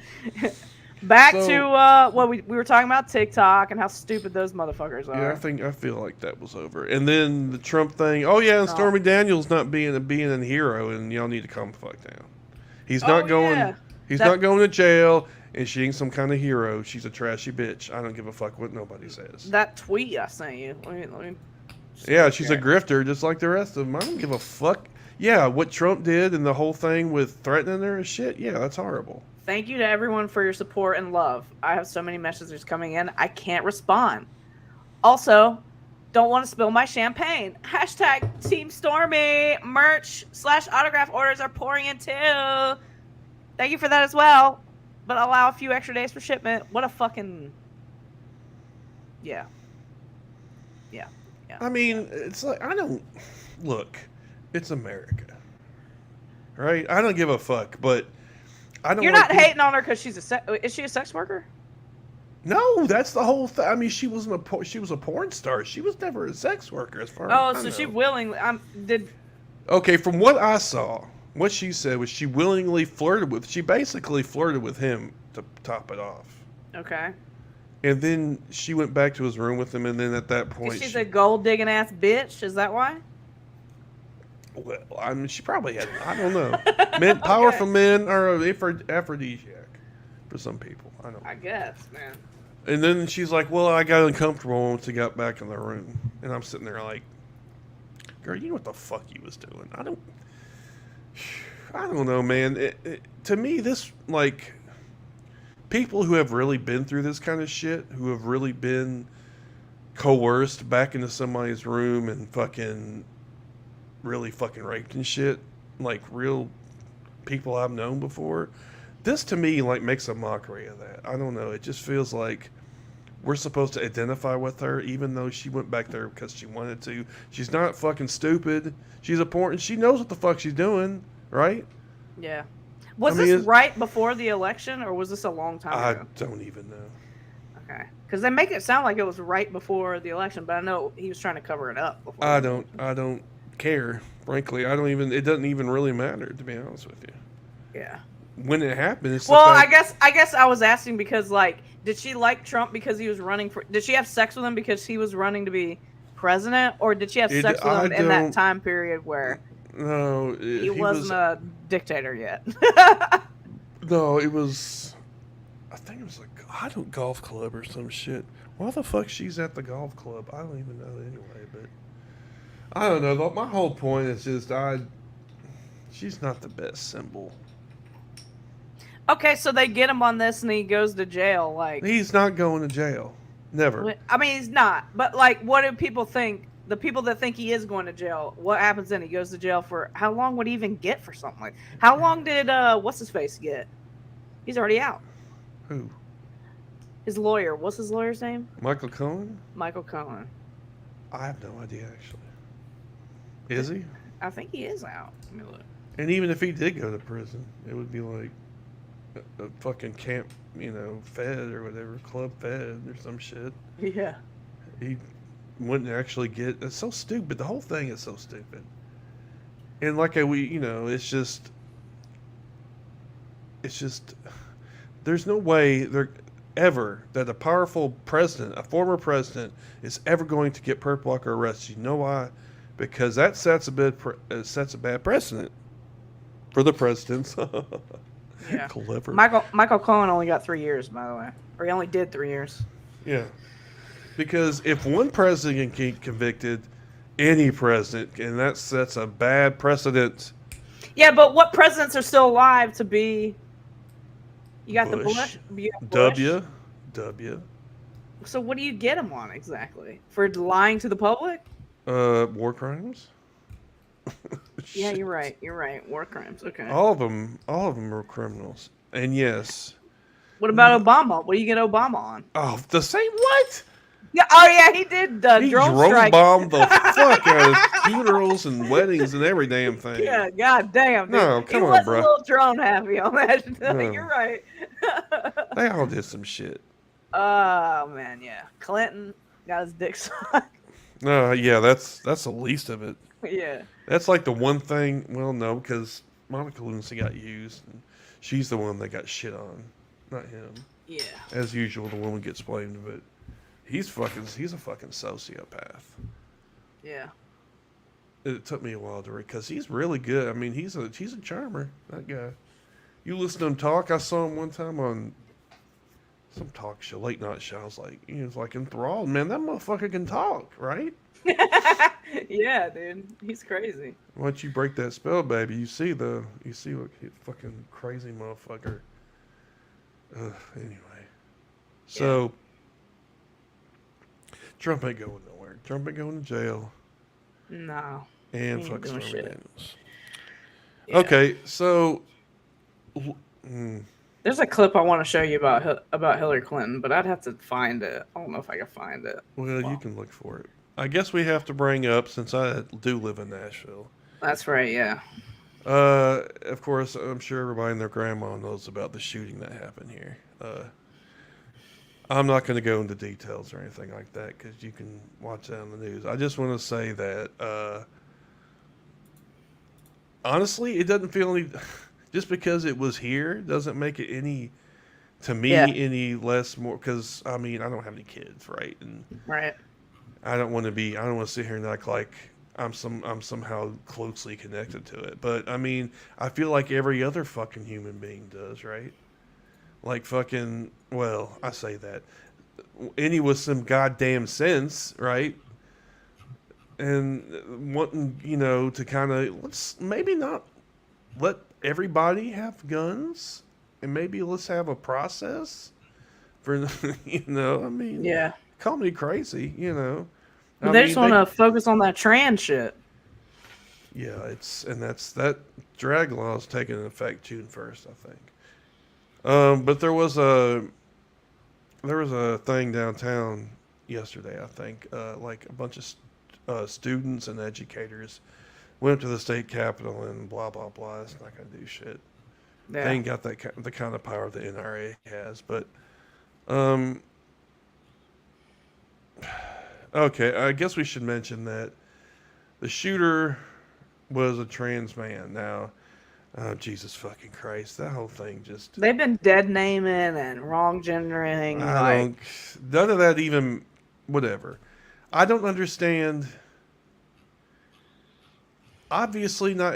B: Back to what we were talking about, TikTok and how stupid those motherfuckers are.
A: Yeah, I feel like that was over. And then the Trump thing. Oh yeah, and Stormy Daniels not being a hero, and y'all need to calm the fuck down. He's not going.
B: Yeah.
A: He's not going to jail, and she ain't some kind of hero. She's a trashy bitch. I don't give a fuck what nobody says.
B: That tweet I sent you. Let me
A: Yeah, she's a grifter, just like the rest of them. I don't give a fuck. Yeah, what Trump did and the whole thing with threatening her and shit. Yeah, that's horrible.
B: Thank you to everyone for your support and love. I have so many messages coming in. I can't respond. Also, don't want to spill my champagne. Hashtag Team Stormy. Merch / autograph orders are pouring in too. Thank you for that as well. But allow a few extra days for shipment. What a fucking... Yeah. Yeah. Yeah.
A: I mean, it's like, I don't... Look, it's America. Right? I don't give a fuck, but... I don't.
B: You're not hating on her because she's is she a sex worker?
A: No, that's the whole thing. I mean, she was a porn star. She was never a sex worker, as far as I know.
B: So she willingly did.
A: Okay, from what I saw, what she said was she willingly flirted with. She basically flirted with him to top it off.
B: Okay.
A: And then she went back to his room with him, and then at that point,
B: she's a gold digging ass bitch. Is that why?
A: Well, I mean, she probably had. I don't know. Men, powerful men are aphrodisiac for some people. I don't know.
B: I guess, man.
A: And then she's like, "Well, I got uncomfortable once he got back in the room," and I'm sitting there like, "Girl, you know what the fuck you was doing?" I don't know, man. To me, this like people who have really been through this kind of shit, who have really been coerced back into somebody's room and really fucking raped and shit, like real people I've known before. This to me like makes a mockery of that. I don't know. It just feels like we're supposed to identify with her, even though she went back there because she wanted to. She's not fucking stupid. She's a porn. She knows what the fuck she's doing, right?
B: Yeah. Was this right before the election, or was this a long time ago?
A: I don't even know.
B: Okay, because they make it sound like it was right before the election, but I know he was trying to cover it up before.
A: I don't care, frankly. It doesn't even really matter, to be honest with you.
B: Yeah.
A: When it happened, it's
B: I guess I was asking because, like, did she like Trump because he was running for? Did she have sex with him because he was running to be president, or did she have sex with him in that time period where he wasn't a dictator yet?
A: No, it was. I think it was like golf club or some shit. Why the fuck she's at the golf club? I don't even know anyway, but. I don't know. My whole point is just she's not the best symbol.
B: Okay, so they get him on this and he goes to jail. Like
A: he's not going to jail. Never.
B: I mean, he's not. But like, what do people think? The people that think he is going to jail. What happens then? He goes to jail for how long would he even get for something like? How long did what's his face get? He's already out.
A: Who?
B: His lawyer. What's his lawyer's name?
A: Michael Cohen.
B: Michael Cohen.
A: I have no idea actually. Is he?
B: I think he is out. Let me look.
A: And even if he did go to prison, it would be like a fucking camp, fed or whatever, club fed or some shit.
B: Yeah.
A: He wouldn't actually get. It's so stupid. The whole thing is so stupid. And like it's just. There's no way that a powerful president, a former president, is ever going to get perp walk or arrested. You know why? Because that sets a bad precedent for the presidents.
B: Yeah.
A: Clever.
B: Michael Cohen only got 3 years, by the way, or he only did 3 years.
A: Yeah. Because if one president can get convicted, any president, and that sets a bad precedent.
B: Yeah, but what presidents are still alive to be? You got
A: Bush.
B: the Bush.
A: W.
B: So what do you get him on exactly? For lying to the public?
A: War crimes.
B: Yeah, you're right. You're right. War crimes. Okay.
A: All of them are criminals. And yes,
B: What about Obama? What do you get Obama on?
A: oh, the same what?
B: Yeah. Oh yeah, he did
A: He
B: drone
A: drone
B: strike.
A: bombed the fuck out of funerals and weddings and every damn thing.
B: Yeah, god damn, dude.
A: No, come
B: he
A: on,
B: was
A: bro.
B: a little drone happy on that.
A: No.
B: You're right.
A: They all did some shit.
B: Oh man, yeah. Clinton got his dick sucked.
A: No, yeah, that's the least of it.
B: Yeah.
A: That's like the one thing. Well, no, because Monica Lewinsky got used, and she's the one that got shit on, not him.
B: Yeah.
A: As usual, the woman gets blamed, but he's a fucking sociopath.
B: Yeah.
A: It took me a while to read because he's really good. I mean, he's a charmer. That guy. You listen to him talk. I saw him one time on some talk show, late night show. I was like, he was like enthralled. Man, that motherfucker can talk, right?
B: Yeah, dude. He's crazy.
A: Once you break that spell, baby, you see what fucking crazy motherfucker. Anyway, so Trump ain't going nowhere. Trump ain't going to jail.
B: No.
A: And
B: He ain't
A: fuck
B: doing
A: Stormy
B: shit.
A: Daniels.
B: Yeah.
A: Okay, so
B: There's a clip I want to show you about Hillary Clinton, but I'd have to find it. I don't know if I can find it.
A: well, you can look for it. I guess we have to bring up, since I do live in Nashville.
B: That's right. Yeah.
A: Of course, I'm sure everybody and their grandma knows about the shooting that happened here. I'm not going to go into details or anything like that because you can watch that on the news. I just want to say that, honestly, it doesn't feel any... Just because it was here doesn't make it any, to me, any less more... Because, I mean, I don't have any kids, right? And
B: Right.
A: I don't want to sit here and act like I'm somehow closely connected to it. But, I mean, I feel like every other fucking human being does, right? Like fucking, well, I say that. Any with some goddamn sense, right? And wanting, to kind of, let's maybe not let everybody have guns. And maybe let's have a process for, I mean.
B: Yeah.
A: Call me crazy,
B: But they just want to focus on that trans shit.
A: Yeah, that drag law is taking effect June 1st, I think. But there was a thing downtown yesterday, I think. Like a bunch of students and educators went to the state capitol and blah blah blah. It's not gonna do shit.
B: Yeah.
A: They ain't got the kind of power the NRA has, but okay, I guess we should mention that the shooter was a trans man. Now, Jesus fucking Christ, that whole thing just...
B: They've been dead naming and wrong gendering.
A: None of that even... Whatever. I don't understand... Obviously, not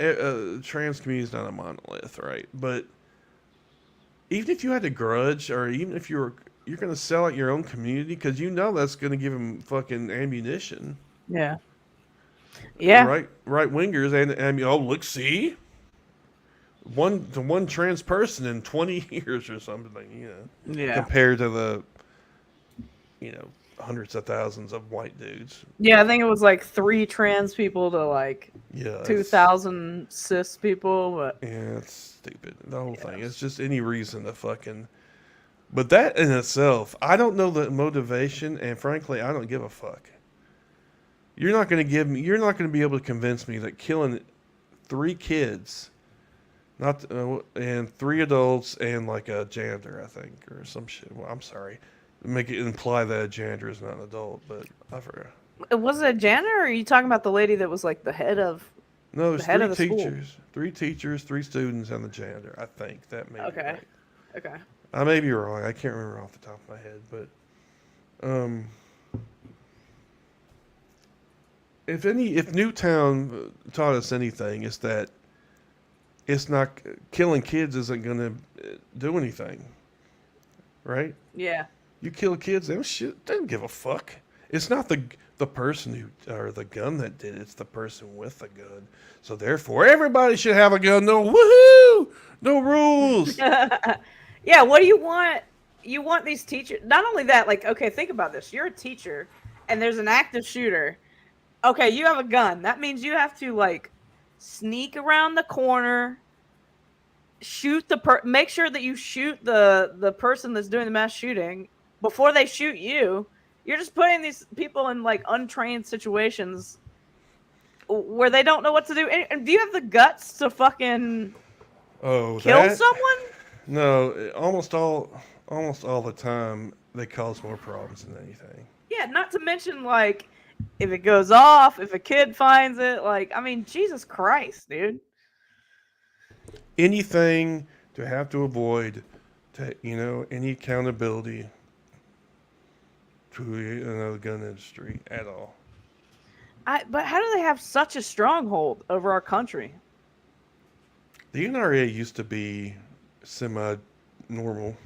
A: trans community is not a monolith, right? But even if you had a grudge, or even if you're going to sell out your own community, because that's going to give them fucking ammunition.
B: Yeah. Yeah.
A: Right wingers and look, see, one trans person in 20 years or something,
B: Yeah.
A: compared to the, hundreds of thousands of white dudes.
B: Yeah, I think it was like 3 trans people to 2,000 cis people, but
A: yeah, it's stupid. The whole thing. It's just any reason to fucking. But that in itself, I don't know the motivation, and frankly, I don't give a fuck. You're not going to be able to convince me that killing 3 kids, and 3 adults and like a janitor, I think, or some shit. Well, I'm sorry. Make it imply that a janitor is not an adult, but I forgot.
B: Was it a janitor, or are you talking about the lady that was like the head of?
A: No,
B: the head of the
A: 3
B: school?
A: teachers. 3 teachers, 3 students, and the janitor. I think that may be right.
B: Okay.
A: I may be wrong. I can't remember off the top of my head, but if Newtown taught us anything, it's that it's not killing kids isn't going to do anything, right?
B: Yeah.
A: You kill kids, they don't give a fuck. It's not the person or the gun that did it. It's the person with the gun. So therefore, everybody should have a gun. No, woohoo! No rules.
B: Yeah. What do you want? You want these teachers? Not only that, okay, think about this. You're a teacher, and there's an active shooter. Okay, you have a gun. That means you have to sneak around the corner, make sure that you shoot the person that's doing the mass shooting before they shoot you. You're just putting these people in like untrained situations where they don't know what to do. And do you have the guts to fucking kill someone?
A: No, almost all the time they cause more problems than anything.
B: Yeah, not to mention like if it goes off, if a kid finds it, like I mean, Jesus Christ, dude.
A: Anything to have to avoid, any accountability to another gun industry at all.
B: But how do they have such a stronghold over our country?
A: The NRA used to be semi-normal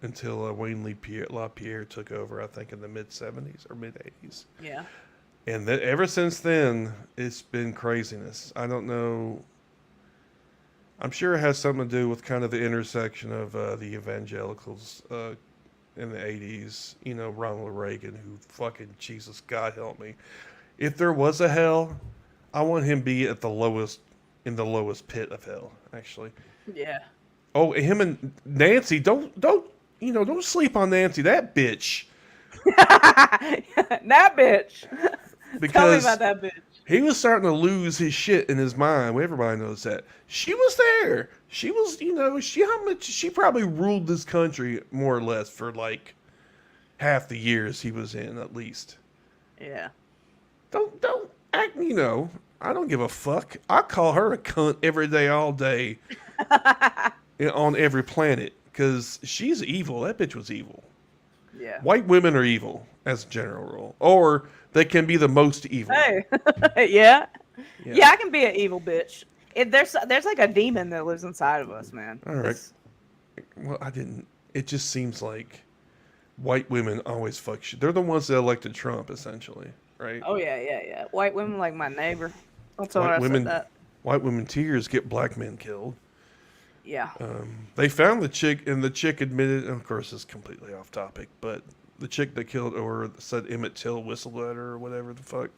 A: until Wayne LaPierre took over, I think, in the mid-'70s or mid-'80s.
B: Yeah.
A: And ever since then, it's been craziness. I don't know. I'm sure it has something to do with kind of the intersection of the evangelicals in the 80s. Ronald Reagan, who fucking, Jesus, God help me. If there was a hell, I want him to be in the lowest pit of hell, actually.
B: Yeah.
A: Oh, him and Nancy, don't sleep on Nancy, that bitch.
B: That bitch.
A: Because
B: tell me about that bitch.
A: He was starting to lose his shit in his mind. Everybody knows that. She was there. She was, she probably ruled this country more or less for like half the years he was in, at least.
B: Yeah.
A: Don't act, I don't give a fuck. I call her a cunt every day, all day, on every planet, because she's evil. That bitch was evil.
B: Yeah.
A: White women are evil, as a general rule. Or they can be the most evil.
B: Hey. Yeah, I can be an evil bitch. There's like a demon that lives inside of us, man.
A: All right. Well, it just seems like white women always fuck shit. They're the ones that elected Trump, essentially, right?
B: Oh, yeah. White women like my neighbor. That's what I said that.
A: White women tears get black men killed.
B: Yeah.
A: They found the chick, and the chick admitted, and of course it's completely off topic, but the chick that killed or said Emmett Till whistled at her or whatever the fuck.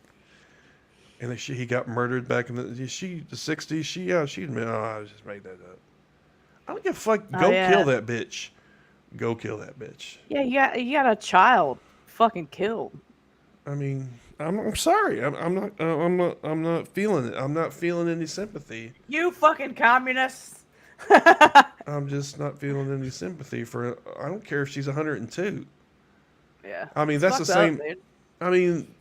A: And he got murdered back in the 60s. She admitted, I just made that up. I don't give a fuck. Go kill that bitch. Go kill that bitch.
B: Yeah, you got a child fucking killed.
A: I mean, I'm sorry. I'm not feeling it. I'm not feeling any sympathy.
B: You fucking communists.
A: I'm just not feeling any sympathy for. I don't care if she's 102.
B: Yeah.
A: I mean, that's the same.
B: Dude.
A: I mean,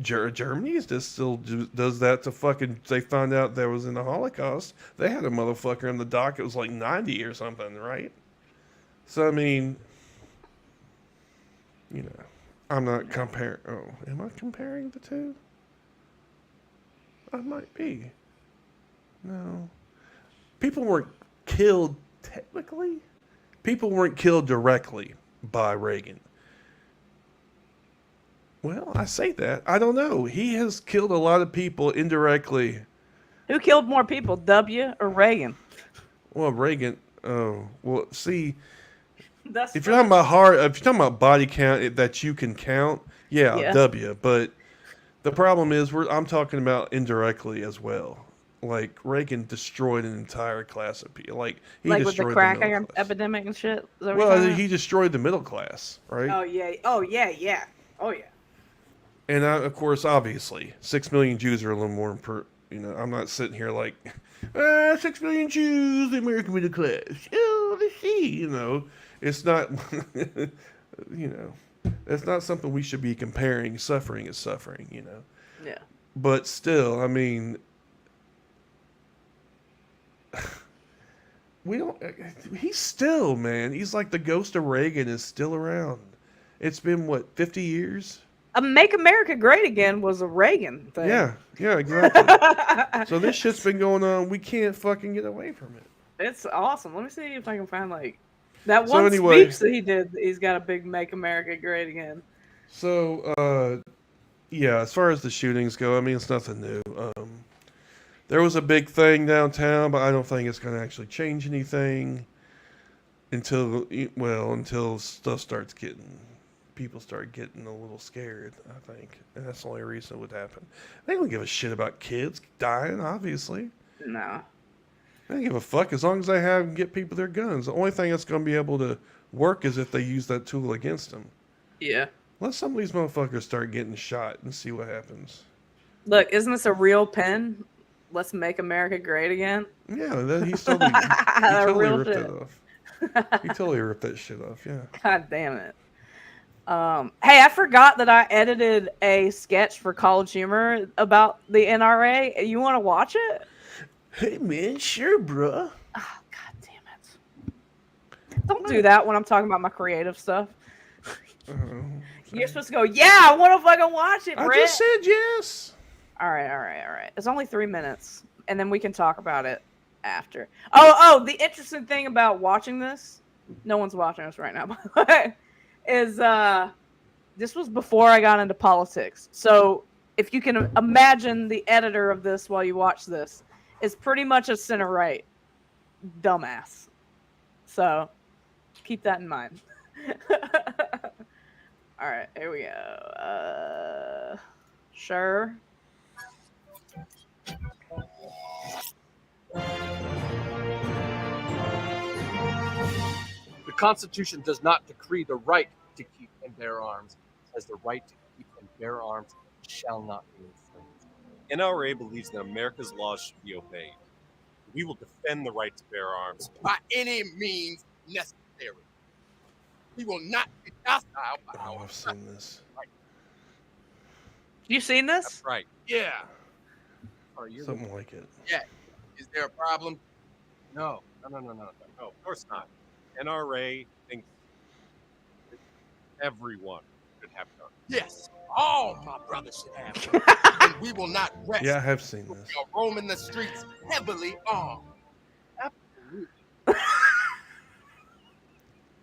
A: Germany still does that to fucking. They found out there was in the Holocaust. They had a motherfucker in the dock. It was like 90 or something, right? So I mean, I'm not comparing. Oh, am I comparing the two? I might be. No, people weren't killed technically. People weren't killed directly by Reagan. Well, I say that. I don't know. He has killed a lot of people indirectly.
B: Who killed more people, W or Reagan?
A: Well, Reagan. Oh, well, see,
B: That's
A: if you're talking about body count that you can count, yeah. W. But the problem is, I'm talking about indirectly as well. Like Reagan destroyed an entire class of people. Like
B: with the crack epidemic and shit.
A: Well, he destroyed the middle class, right?
B: Oh yeah.
A: And of course, obviously, 6 million Jews are a little more. I'm not sitting here like 6 million Jews, the American middle class. Oh, let's see. It's not. It's not something we should be comparing. Suffering is suffering.
B: Yeah.
A: But still, I mean, we don't. He's still, man. He's like the ghost of Reagan is still around. It's been what, 50 years?
B: Make America Great Again was a Reagan thing.
A: Yeah, exactly. So this shit's been going on. We can't fucking get away from it.
B: It's awesome. Let me see if I can find that one speech that he did. He's got a big "Make America Great Again."
A: So, yeah, as far as the shootings go, I mean, it's nothing new. There was a big thing downtown, but I don't think it's going to actually change anything until stuff starts getting people start getting a little scared, I think. And that's the only reason it would happen. They don't give a shit about kids dying, obviously.
B: No.
A: They don't give a fuck as long as they have get people their guns. The only thing that's going to be able to work is if they use that tool against them.
B: Yeah.
A: Let some of these motherfuckers start getting shot and see what happens.
B: Look, isn't this a real pen? Let's make America great again.
A: Yeah, he totally ripped
B: shit.
A: it off. He totally ripped that shit off, yeah.
B: God damn it. Hey, I forgot that I edited a sketch for College Humor about the NRA. You want to watch it?
A: Hey, man, sure, bruh.
B: Oh, God damn it. Don't do that when I'm talking about my creative stuff. You're supposed to go, yeah, I want to fucking watch it, Britt.
A: I just said yes.
B: All right. It's only 3 minutes, and then we can talk about it after. Oh, the interesting thing about watching this, no one's watching us right now, by the way, is this was before I got into politics. So if you can imagine the editor of this while you watch this, is pretty much a center-right dumbass. So keep that in mind. All right, here we go. Sure.
D: The Constitution does not decree the right to keep and bear arms. It says the right to keep and bear arms shall not be infringed.
E: NRA believes that America's laws should be obeyed. We will defend the right to bear arms
F: by any means necessary. We will not be docile by our
A: I've seen this.
B: You seen this?
E: That's right.
F: Yeah.
A: Something like it.
F: Yeah. Is there a problem?
D: No.
E: No, of course not. NRA thinks that everyone should have guns.
F: Yes. All my brothers should have them. And we will not rest.
A: Yeah, I have seen
F: We
A: this.
F: are roaming the streets heavily armed.
D: Absolutely.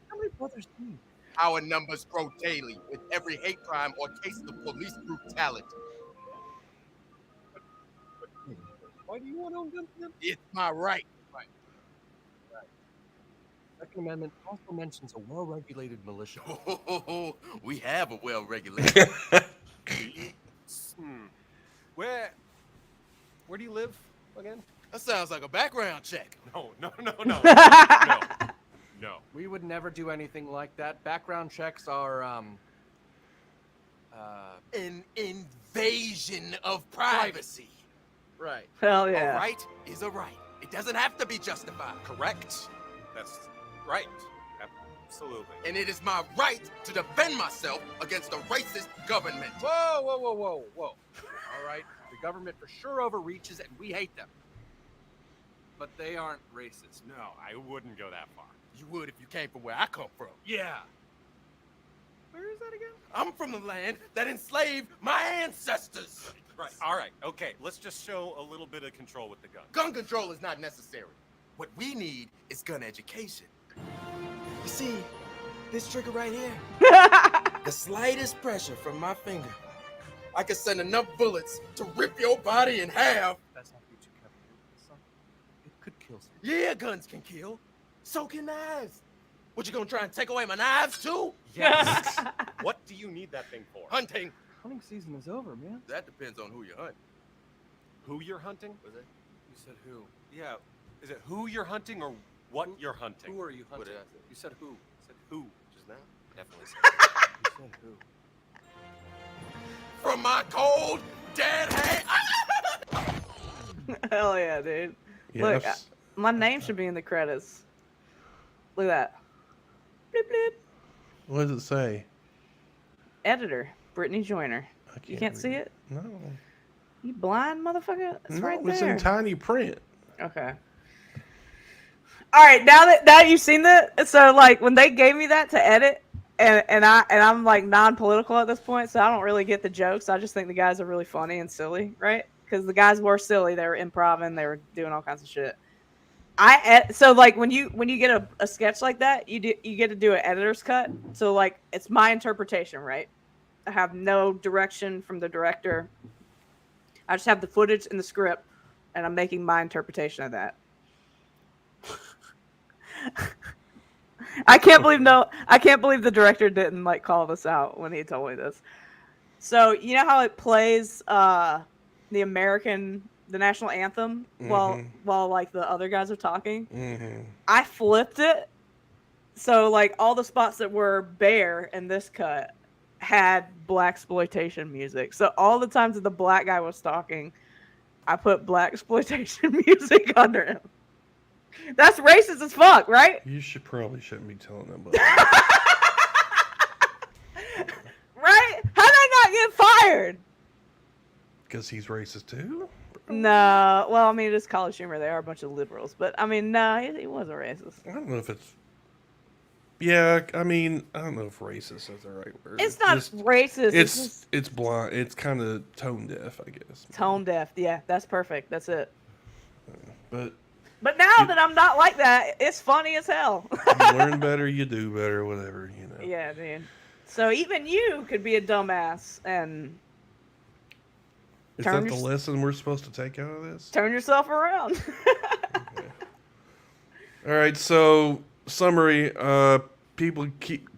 D: How many brothers do you?
F: Our numbers grow daily with every hate crime or case of police brutality.
E: Why do you want to own guns then?
F: It's my right.
D: Second Amendment also mentions a well-regulated militia.
F: We have a well-regulated.
E: Where do you live again?
F: That sounds like a background check.
E: No. No.
D: We would never do anything like that. Background checks are
F: An invasion of privacy. Right.
B: Hell
F: A
B: yeah.
F: right is a right. It doesn't have to be justified.
E: Correct. That's right. Absolutely.
F: And it is my right to defend myself against a racist government.
D: Whoa. All right. The government for sure overreaches and we hate them. But they aren't racist.
E: No, I wouldn't go that far.
F: You would if you came from where I come from.
E: Yeah.
D: Where is that again?
F: I'm from the land that enslaved my ancestors.
E: Right. All right. Okay. Let's just show a little bit of control with the gun.
F: Gun control is not necessary. What we need is gun education. You see, this trigger right here, the slightest pressure from my finger, I could send enough bullets to rip your body in half.
D: That's not be too careful with son. It could kill someone.
F: Yeah, guns can kill. So can knives. What, you gonna try and take away my knives too?
E: Yes. What do you need that thing for?
F: Hunting.
D: Hunting season is over, man.
F: That depends on who you hunt.
E: Who you're hunting?
F: Was it?
D: You said who?
E: Yeah. Is it who you're hunting or what you're hunting?
D: Who are you
F: What
D: hunting?
F: did I say?
D: You said who?
E: I said who just now?
F: Definitely said.
D: You said who?
F: From my cold, dead hand.
B: Hell yeah, dude.
A: Yes.
B: Look, my name should be in the credits. Look at that. Bloop, bloop.
A: What does it say?
B: Editor, Brittany Joyner.
A: I
B: You can't
A: read
B: see it?
A: No.
B: You blind motherfucker? It's
A: No,
B: right
A: it's
B: there.
A: in tiny print.
B: Okay. All right, now that you've seen that, so like when they gave me that to edit, and I'm like non-political at this point, so I don't really get the jokes. I just think the guys are really funny and silly, right? Because the guys were silly, they were improv, they were doing all kinds of shit. So like when you get a sketch like that, you get to do an editor's cut. So like it's my interpretation, right? I have no direction from the director. I just have the footage and the script, and I'm making my interpretation of that. I can't believe the director didn't like call this out when he told me this. So you know how it plays the national anthem while like the other guys are talking?
A: Mm-hmm.
B: I flipped it. So like all the spots that were bare in this cut had blaxploitation music. So all the times that the black guy was talking, I put blaxploitation music under him. That's racist as fuck, right?
A: You shouldn't be telling them about
B: Right? How'd I not get fired?
A: because he's racist too.
B: No, well, I mean, it's college humor. They are a bunch of liberals, but I mean, no, he wasn't racist.
A: I don't know if it's. Yeah, I mean, I don't know if racist is the right word.
B: It's not racist.
A: It's blind. It's kind of tone deaf, I guess.
B: Tone deaf. Yeah, that's perfect. That's it.
A: But
B: now that I'm not like that, it's funny as hell.
A: you learn better, you do better, whatever, you know.
B: Yeah, dude. So even you could be a dumbass and
A: Is that the lesson we're supposed to take out of this?
B: turn yourself around.
A: Okay. All right, so summary,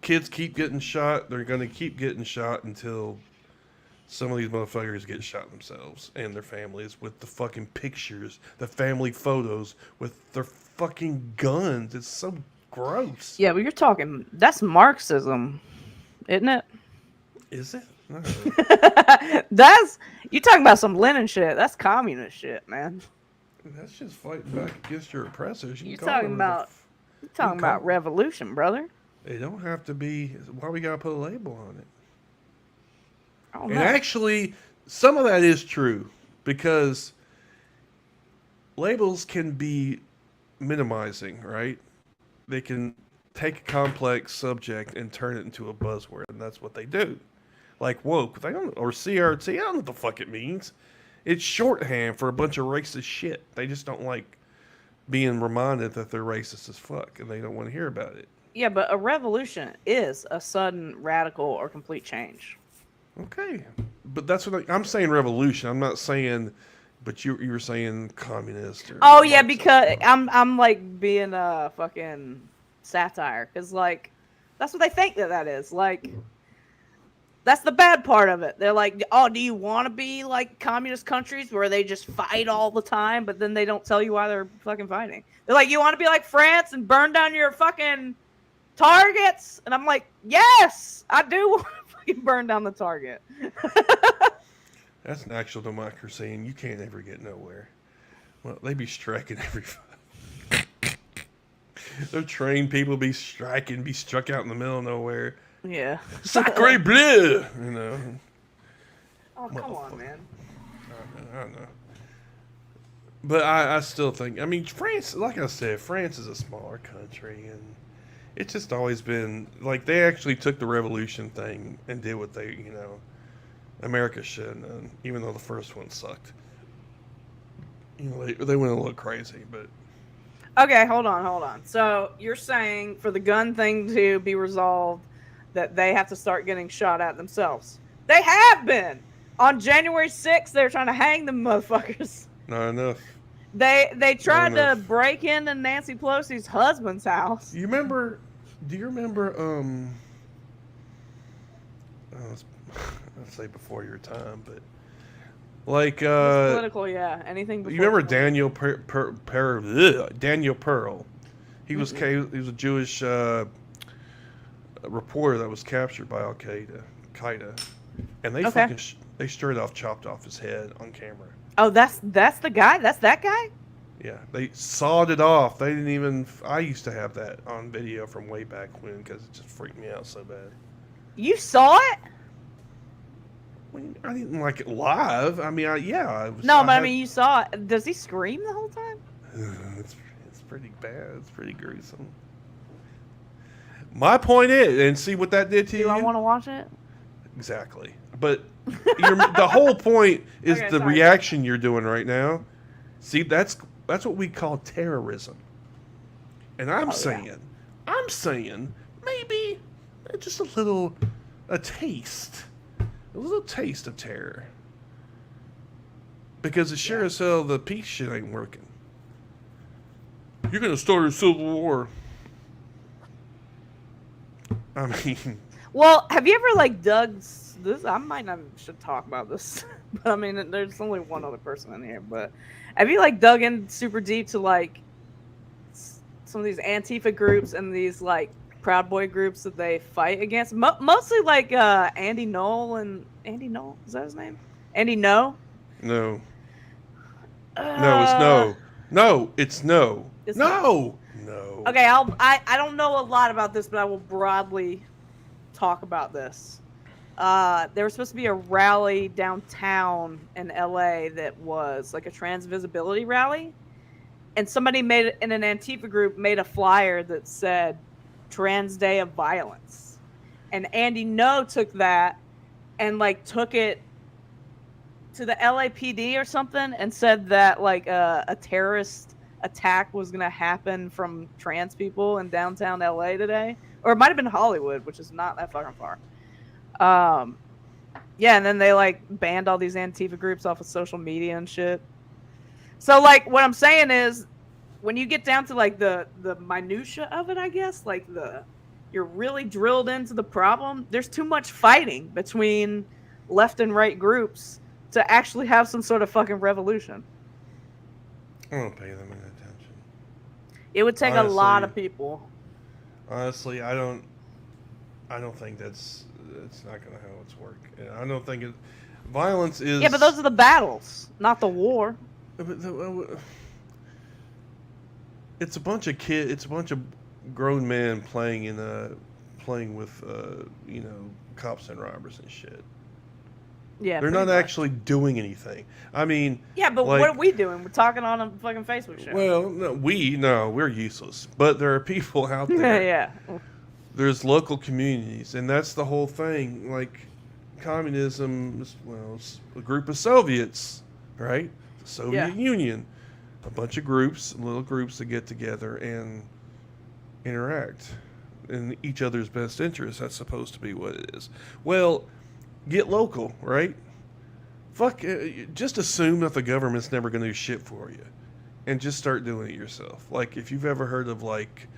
A: kids keep getting shot. They're going to keep getting shot until some of these motherfuckers get shot themselves and their families with the fucking pictures, the family photos with their fucking guns. It's so gross.
B: Yeah, but you're talking, that's Marxism, isn't it?
A: Is it? No.
B: You talking about some Lenin shit. That's communist shit, man.
A: That's just fighting back against your oppressors.
B: You're talking about revolution, brother.
A: They don't have to be. Why we gotta put a label on it?
B: Oh,
A: And actually, some of that is true because labels can be minimizing, right? They can take a complex subject and turn it into a buzzword, and that's what they do. Like woke, or CRT, I don't know what the fuck it means. It's shorthand for a bunch of racist shit. They just don't like being reminded that they're racist as fuck, and they don't want to hear about it.
B: Yeah, but a revolution is a sudden, radical, or complete change.
A: Okay, but that's what I'm saying. Revolution. I'm not saying, but you were saying communist. Or
B: oh yeah, because I'm like being a fucking satire, because like that's what they think that is. Like that's the bad part of it. They're like, oh, do you want to be like communist countries where they just fight all the time, but then they don't tell you why they're fucking fighting? They're like, you want to be like France and burn down your fucking targets? And I'm like, yes, I do want to fucking burn down the target.
A: That's an actual democracy, and you can't ever get nowhere. Well, they be striking every. They're trained people be struck out in the middle of nowhere.
B: Yeah.
A: Sacre bleu! You know.
B: Oh, come on, man.
A: I don't know. But I still think, I mean, France, like I said, France is a smaller country, and it's just always been, like, they actually took the revolution thing and did what they, America should have done, even though the first one sucked. They went a little crazy, but...
B: Okay, hold on. So, you're saying for the gun thing to be resolved, that they have to start getting shot at themselves. They have been! On January 6th, they were trying to hang them motherfuckers.
A: Not enough.
B: They tried to break into Nancy Pelosi's husband's house.
A: Do you remember, let's say before your time, but like
B: political, yeah. Anything before.
A: You remember Daniel Daniel Pearl? He was he was a Jewish reporter that was captured by Al Qaeda, and they they straight off chopped off his head on camera.
B: Oh, that's the guy? That's that guy?
A: Yeah, they sawed it off. They didn't even... I used to have that on video from way back when because it just freaked me out so bad.
B: You saw it?
A: I didn't like it live. I mean,
B: you saw it. Does he scream the whole time?
A: It's pretty bad. It's pretty gruesome. My point is, and see what that did to you?
B: Do I want to watch it?
A: Exactly. But the whole point is reaction you're doing right now. See, that's what we call terrorism. And I'm saying maybe just a taste of terror. Because it's sure as hell the peace shit ain't working. You're going to start a civil war. I mean,
B: Well, have you ever like dug this? I might not should talk about this, but I mean, there's only one other person in here. But have you like dug in super deep to like some of these Antifa groups and these like Proud Boy groups that they fight against? Mostly like Andy Knoll and Andy Knoll, is that his name? Andy No?
A: no. No, it's no. No, it's no.
B: It's
A: No. No.
B: Okay, I don't know a lot about this, but I will broadly talk about this. There was supposed to be a rally downtown in LA that was like a trans visibility rally, and somebody made it in an Antifa group made a flyer that said Trans Day of Violence, and Andy No took that and like took it to the LAPD or something and said that like a terrorist attack was gonna happen from trans people in downtown LA today, or it might have been Hollywood, which is not that fucking far. Yeah, and then they like banned all these Antifa groups off of social media and shit. So like what I'm saying is, when you get down to like the minutia of it, I guess like you're really drilled into the problem. There's too much fighting between left and right groups to actually have some sort of fucking revolution.
A: I don't pay them any attention.
B: It would take a lot of people.
A: Honestly, I don't think that's not gonna how it's work. I don't think violence is.
B: Yeah, but those are the battles, not the war.
A: It's a bunch of kids. It's a bunch of grown men playing with cops and robbers and shit.
B: Yeah,
A: they're not actually doing anything. I mean,
B: yeah, but
A: like,
B: what are we doing? We're talking on a fucking Facebook show.
A: Well, no, we're useless. But there are people out there.
B: Yeah.
A: There's local communities, and that's the whole thing. Like, communism, it's a group of Soviets, right? The Soviet Union. A bunch of groups, little groups that get together and interact in each other's best interest. That's supposed to be what it is. Well, get local, right? Just assume that the government's never going to do shit for you, and just start doing it yourself. Like, if you've ever heard of like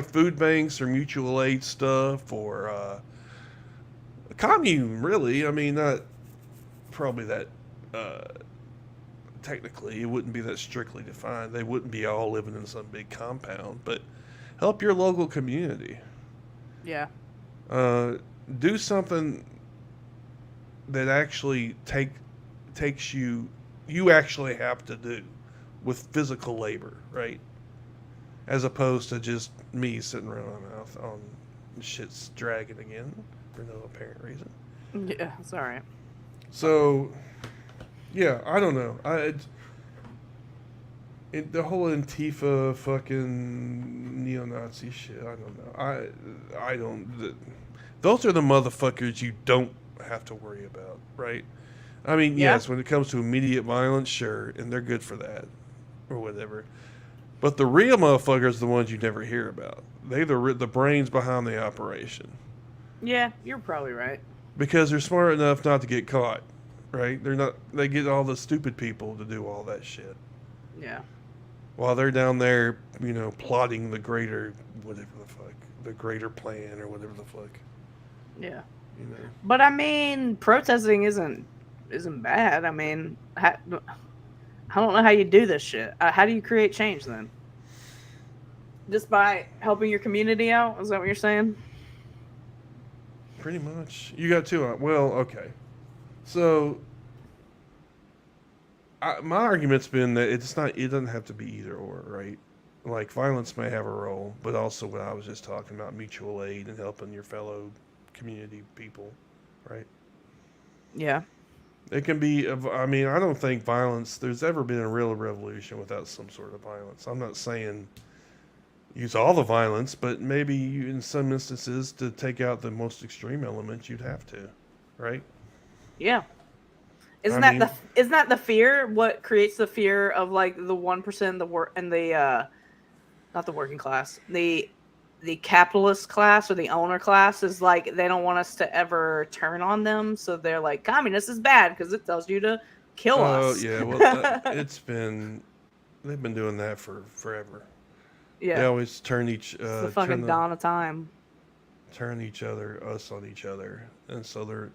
A: food banks or mutual aid stuff or a commune, really. I mean, not probably that. Technically, it wouldn't be that strictly defined. They wouldn't be all living in some big compound, but help your local community.
B: Yeah.
A: Do something that actually takes you actually have to do with physical labor, right? As opposed to just me sitting around my mouth on shit's dragging again for no apparent reason.
B: Yeah, it's all right.
A: So, yeah, I don't know. The whole Antifa fucking neo-Nazi shit, I don't know. I don't. Those are the motherfuckers you don't have to worry about, right? I mean, yes, when it comes to immediate violence, sure, and they're good for that, or whatever. But the real motherfuckers are the ones you never hear about. They're the brains behind the operation.
B: Yeah, you're probably right.
A: Because they're smart enough not to get caught, right? They get all the stupid people to do all that shit.
B: Yeah.
A: While they're down there, plotting the greater, whatever the fuck, the greater plan or whatever the fuck.
B: Yeah. But I mean, protesting isn't bad. I mean, I don't know how you do this shit. How do you create change then? Just by helping your community out? Is that what you're saying?
A: Pretty much. You got two. Well, okay. So, my argument's been that it doesn't have to be either or, right? Like, violence may have a role, but also what I was just talking about, mutual aid and helping your fellow community people, right?
B: Yeah.
A: It can be, I mean, I don't think there's ever been a real revolution without some sort of violence. I'm not saying use all the violence, but maybe in some instances to take out the most extreme elements, you'd have to, right?
B: Yeah. Isn't that the fear? What creates the fear of like the 1% and the not the working class, the capitalist class or the owner class is like they don't want us to ever turn on them, so they're like, communist is bad because it tells you to kill us.
A: Oh yeah, well they've been doing that for forever.
B: Yeah,
A: they always turn
B: it's the fucking dawn of time.
A: turn us on each other, and so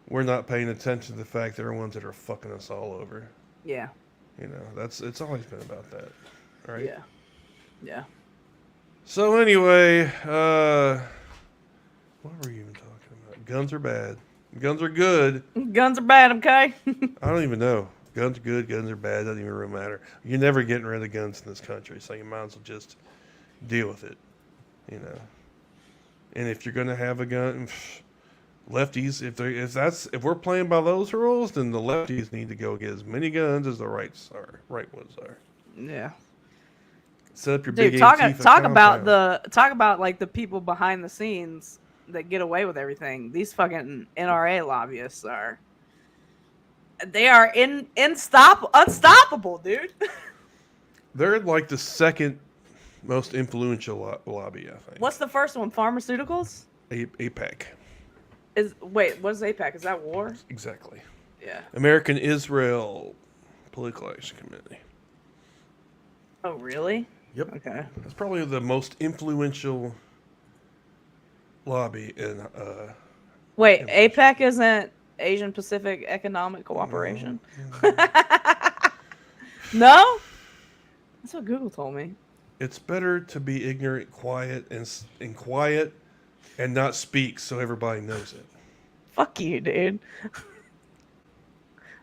A: we're not paying attention to the fact that they're ones that are fucking us all over.
B: Yeah.
A: You know, it's always been about that, right?
B: Yeah. Yeah.
A: So anyway, what were you even talking about? Guns are bad. Guns are good.
B: Guns are bad, okay?
A: I don't even know. Guns are good. Guns are bad. Doesn't even really matter. You're never getting rid of guns in this country, so you might as well just deal with it. You know. And if you're gonna have a gun, lefties, if we're playing by those rules, then the lefties need to go get as many guns as the right ones are.
B: Yeah.
A: Set up your
B: Dude,
A: big
B: talk
A: compound.
B: about like the people behind the scenes that get away with everything. These fucking NRA lobbyists are unstoppable, dude.
A: They're like the second most influential lobby, I think.
B: What's the first one? Pharmaceuticals?
A: APAC.
B: What is APAC? Is that war?
A: Exactly.
B: Yeah.
A: American Israel Political Action Committee.
B: Oh, really?
A: Yep.
B: Okay.
A: It's probably the most influential lobby in.
B: Wait,
A: in
B: APAC isn't Asian Pacific Economic Cooperation? No? That's what Google told me.
A: It's better to be ignorant, quiet, and quiet, and not speak, so everybody knows it.
B: Fuck you, dude.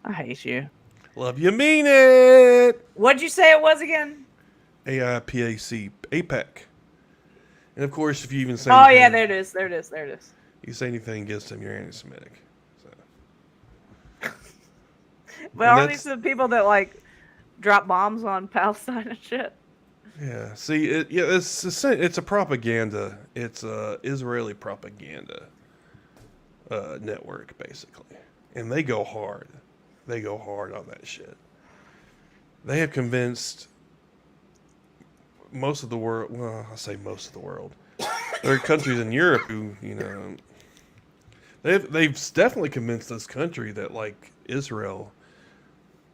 B: I hate you.
A: Love you, mean it.
B: What'd you say it was again?
A: AIPAC, APAC. And of course, if you even say
B: Oh,
A: anything,
B: yeah, there it is. There it is. There it is.
A: you say anything against them, you're anti-Semitic. So.
B: But aren't these the people that, like, drop bombs on Palestine and shit?
A: Yeah. See, it's a propaganda. It's a Israeli propaganda network, basically, and they go hard. They go hard on that shit. They have convinced most of the world. Well, I say most of the world. There are countries in Europe who, you know, they've definitely convinced this country that, like, Israel.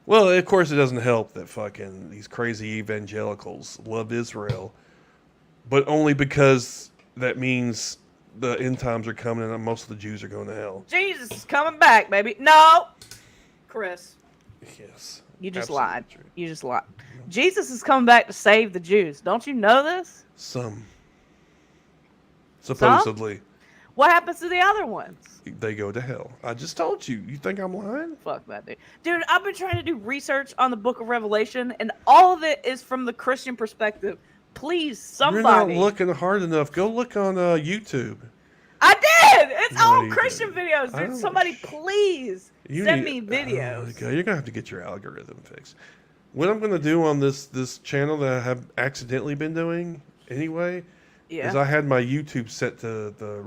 A: Well, of course, it doesn't help that fucking these crazy evangelicals love Israel, but only because that means the end times are coming and most of the Jews are going to hell.
B: Jesus is coming back, baby. No! Chris,
A: Yes.
B: you just
A: absolutely
B: lied.
A: true.
B: You just lied. Jesus is coming back to save the Jews. Don't you know this?
A: Some. Supposedly.
B: What happens to the other ones?
A: They go to hell. I just told you. You think I'm lying?
B: Fuck that, dude. Dude, I've been trying to do research on the Book of Revelation, and all of it is from the Christian perspective. Please, somebody.
A: You're not looking hard enough. Go look on YouTube.
B: I did! It's
A: No,
B: all
A: you
B: Christian
A: didn't.
B: videos, dude. Somebody please send me
A: Oh
B: videos.
A: my God, you're gonna have to get your algorithm fixed. What I'm gonna do on this channel that I have accidentally been doing anyway is I had my YouTube set to the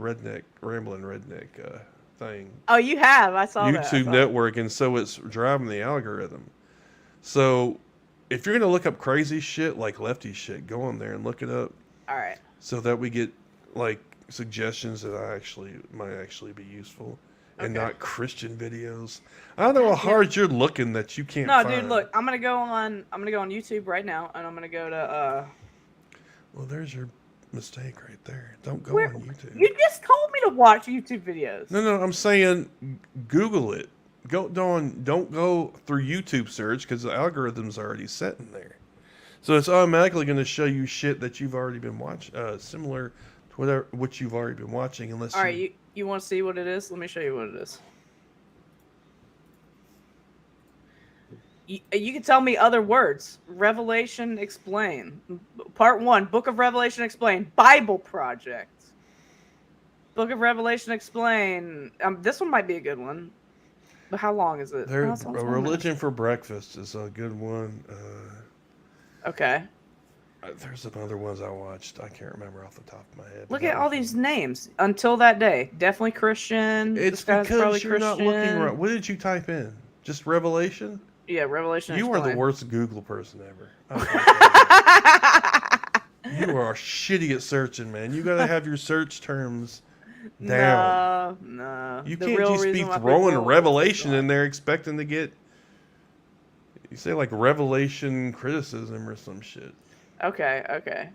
A: Rambling Redneck thing.
B: Oh, you have? I saw that.
A: YouTube network, and so it's driving the algorithm. So if you're gonna look up crazy shit like lefty shit, go on there and look it up.
B: All right.
A: So that we get like suggestions that might actually be useful, and
B: Okay.
A: not Christian videos. I don't know how hard you're looking that you can't.
B: No,
A: find.
B: dude, look, I'm gonna go on YouTube right now, and I'm gonna go to
A: Well, there's your mistake right there. Don't go
B: Where-
A: on YouTube.
B: You just told me to watch YouTube videos.
A: No, I'm saying Google it. Don't go through YouTube search because the algorithm's already set in there. So it's automatically going to show you shit that you've already been watching, similar to what you've already been watching. Unless
B: All right, you want to see what it is? Let me show you what it is. You can tell me other words. Revelation Explain. Part 1, Book of Revelation Explain. Bible Project. Book of Revelation Explain. This one might be a good one. But how long is it?
A: There,
B: Oh, it's
A: a
B: 1 minute.
A: Religion for Breakfast is a good one.
B: Okay.
A: There's some other ones I watched. I can't remember off the top of my head.
B: Look at all these names. Until that day. Definitely Christian.
A: It's
B: This guy's probably
A: because you're not looking
B: Christian.
A: right. What did you type in? Just Revelation?
B: Yeah, Revelation
A: You are the
B: Explain.
A: worst Google person ever. You are shitty at searching, man. You gotta have your search terms down.
B: No.
A: You
B: The
A: can't
B: real
A: just be
B: reason why
A: throwing
B: people-
A: Revelation in there expecting to get. You say like Revelation criticism or some shit.
B: Okay.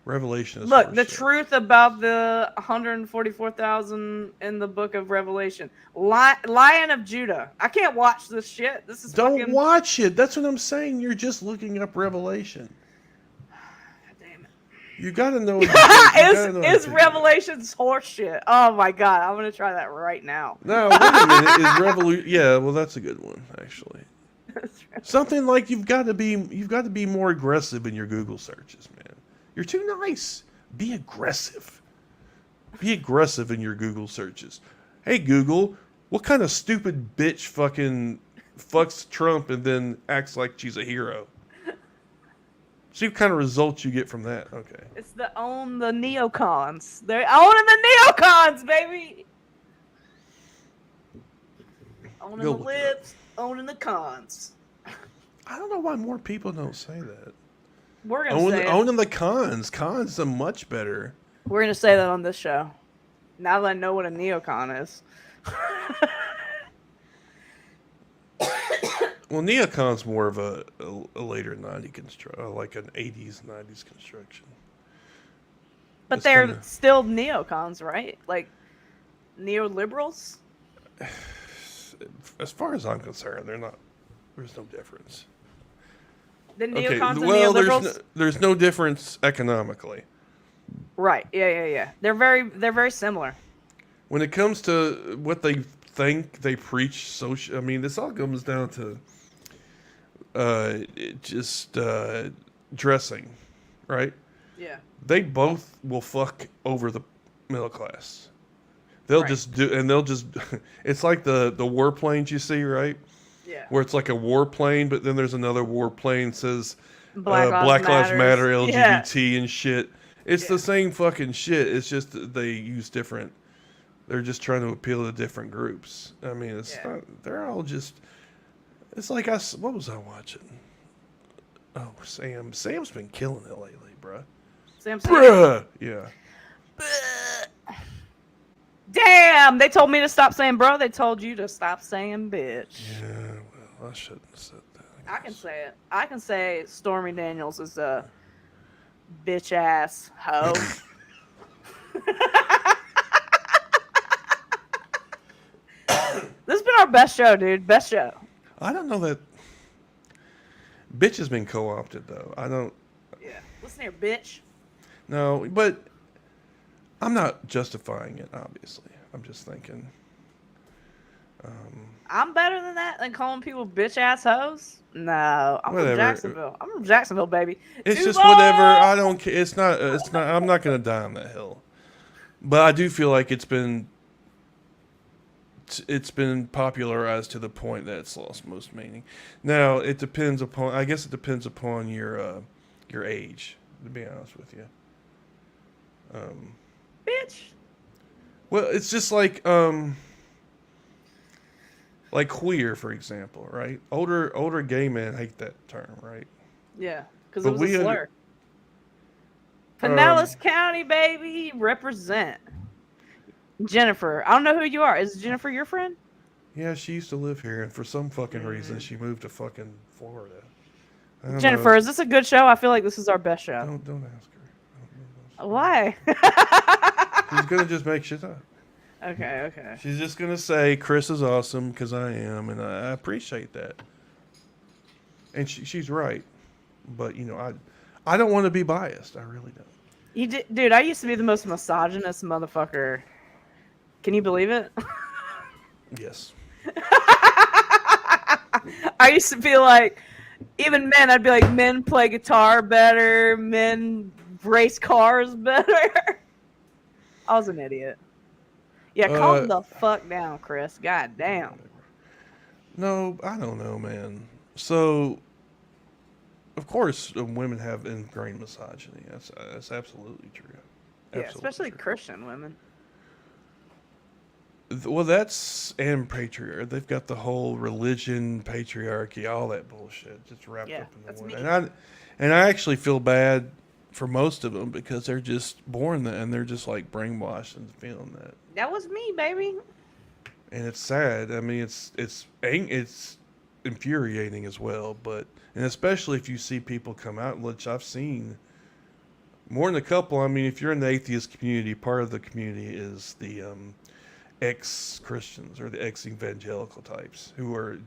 A: Revelation is
B: Look, the
A: horseshit.
B: truth about the 144,000 in the book of Revelation. Lion of Judah. I can't watch this shit. This is
A: Don't
B: fucking...
A: watch it. That's what I'm saying. You're just looking up Revelation.
B: Damn it.
A: You gotta know. You gotta know
B: Is
A: how to-
B: Revelation's horseshit? Oh my god, I'm gonna try that right now.
A: No, wait a minute. Is Revolution? Yeah, well, that's a good one actually. Something like you've got to be more aggressive in your Google searches, man. You're too nice. Be aggressive. Be aggressive in your Google searches. Hey Google, what kind of stupid bitch fucking fucks Trump and then acts like she's a hero? See what kind of results you get from that. Okay.
B: It's the neocons. They're owning the neocons, baby. Owning
A: Go
B: the
A: look it up.
B: libs, owning the cons.
A: I don't know why more people don't say that.
B: We're gonna say it.
A: Owning the cons. Cons are much better.
B: We're gonna say that on this show. Now that I know what a neocon is.
A: Well, neocon's more of a later 90s construction, like an 80s, 90s construction.
B: But
A: It's
B: they're
A: kinda-
B: still neocons, right? Like neoliberals?
A: As far as I'm concerned, they're not. There's no difference.
B: The
A: Okay,
B: neocons and
A: well,
B: neoliberals?
A: there's no difference economically.
B: Right. Yeah. They're very similar.
A: When it comes to what they think they preach, social. I mean, this all comes down to dressing, right?
B: Yeah.
A: They both will fuck over the middle class. They'll
B: Right.
A: just do, and they'll just. It's like the warplanes you see, right?
B: Yeah.
A: Where it's like a warplane, but then there's another warplane that says
B: Black
A: Lives Matter,
B: Yeah.
A: LGBT and shit. It's
B: Yeah.
A: the same fucking shit. It's just that they use different. They're just trying to appeal to different groups. I mean, it's
B: Yeah.
A: not. They're all just. It's like what was I watching? Oh, Sam. Sam's been killing it lately, bruh.
B: Sam.
A: Bruh. Yeah.
B: Damn! They told me to stop saying bro. They told you to stop saying bitch.
A: Yeah. Well, I shouldn't have said that.
B: I can say it. I can say Stormy Daniels is a bitch ass hoe. This has been our best show, dude. Best show.
A: I don't know that. Bitch has been co-opted though. I don't.
B: Yeah. Listen here, bitch.
A: No, but I'm not justifying it. Obviously, I'm just thinking.
B: I'm better than that than calling people bitch ass hoes. No, I'm
A: Whatever.
B: from Jacksonville. I'm from Jacksonville, baby.
A: It's just
B: Duval!
A: whatever. I don't care. It's not. It's not. I'm not gonna die on that hill. But I do feel like it's been popularized to the point that it's lost most meaning. Now it depends upon. I guess it depends upon your age. To be honest with you.
B: Bitch.
A: Well, it's just like queer, for example, right? Older gay men hate that term, right?
B: Yeah, because
A: But
B: it was a
A: we under-
B: slur. Pinellas County, baby, represent. Jennifer, I don't know who you are. Is Jennifer your friend?
A: Yeah, she used to live here, and for some fucking reason, she moved to fucking Florida. I don't
B: Jennifer,
A: know.
B: is this a good show? I feel like this is our best show.
A: Don't ask her.
B: Why?
A: She's gonna just make shit up.
B: Okay.
A: She's just gonna say Chris is awesome because I am, and I appreciate that. And she's right, but I don't want to be biased. I really don't.
B: Dude, I used to be the most misogynist motherfucker. Can you believe it?
A: Yes.
B: I used to be like, even men, I'd be like, men play guitar better, men race cars better. I was an idiot. Yeah, calm the fuck down, Chris. God damn.
A: No, I don't know, man. So, of course, women have ingrained misogyny. That's absolutely true.
B: Yeah,
A: Absolutely
B: especially
A: true.
B: Christian women.
A: Well, and patriarchy. They've got the whole religion, patriarchy, all that bullshit just wrapped
B: Yeah,
A: up in
B: that's
A: the
B: me.
A: one. And I actually feel bad for most of them because they're just born that and they're just like brainwashed and feeling that.
B: That was me, baby.
A: And it's sad. I mean, it's infuriating as well. And especially if you see people come out, which I've seen More than a couple. I mean, if you're in the atheist community, part of the community is the ex-Christians or the ex-evangelical types who are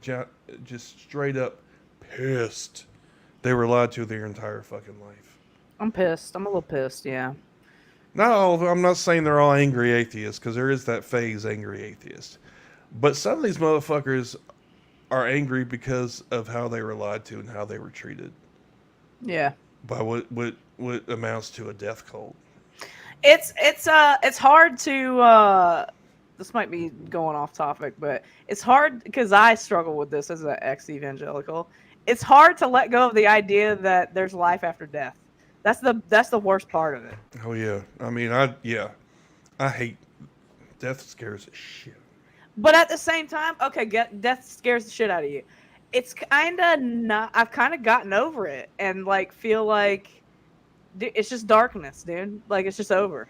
A: just straight up pissed they were lied to their entire fucking life.
B: I'm pissed. I'm a little pissed. Yeah.
A: Not all of them. I'm not saying they're all angry atheists, because there is that phase angry atheist. But some of these motherfuckers are angry because of how they were lied to and how they were treated
B: Yeah.
A: by what amounts to a death cult.
B: It's hard to this might be going off topic, but it's hard because I struggle with this as an ex-evangelical. It's hard to let go of the idea that there's life after death. That's the worst part of it.
A: Oh yeah. I mean, I hate death. Scares the shit.
B: But at the same time, okay, death scares the shit out of you. It's kind of not. I've kind of gotten over it and like feel like it's just darkness, dude. Like it's just over.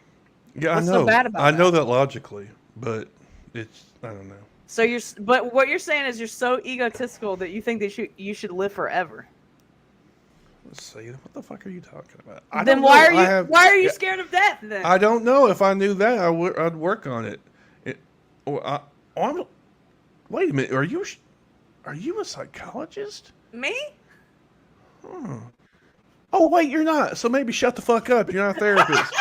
A: Yeah,
B: What's
A: I know.
B: so bad about
A: I know
B: that?
A: that logically, but it's I don't know.
B: So but what you're saying is you're so egotistical that you think that you should live forever.
A: Let's see. What the fuck are you talking about?
B: Then why are you scared of death then?
A: I don't know. If I knew that, I'd work on it. Wait a minute. Are you a psychologist?
B: Me?
A: Hmm. Oh wait, you're not. So maybe shut the fuck up. You're not a therapist.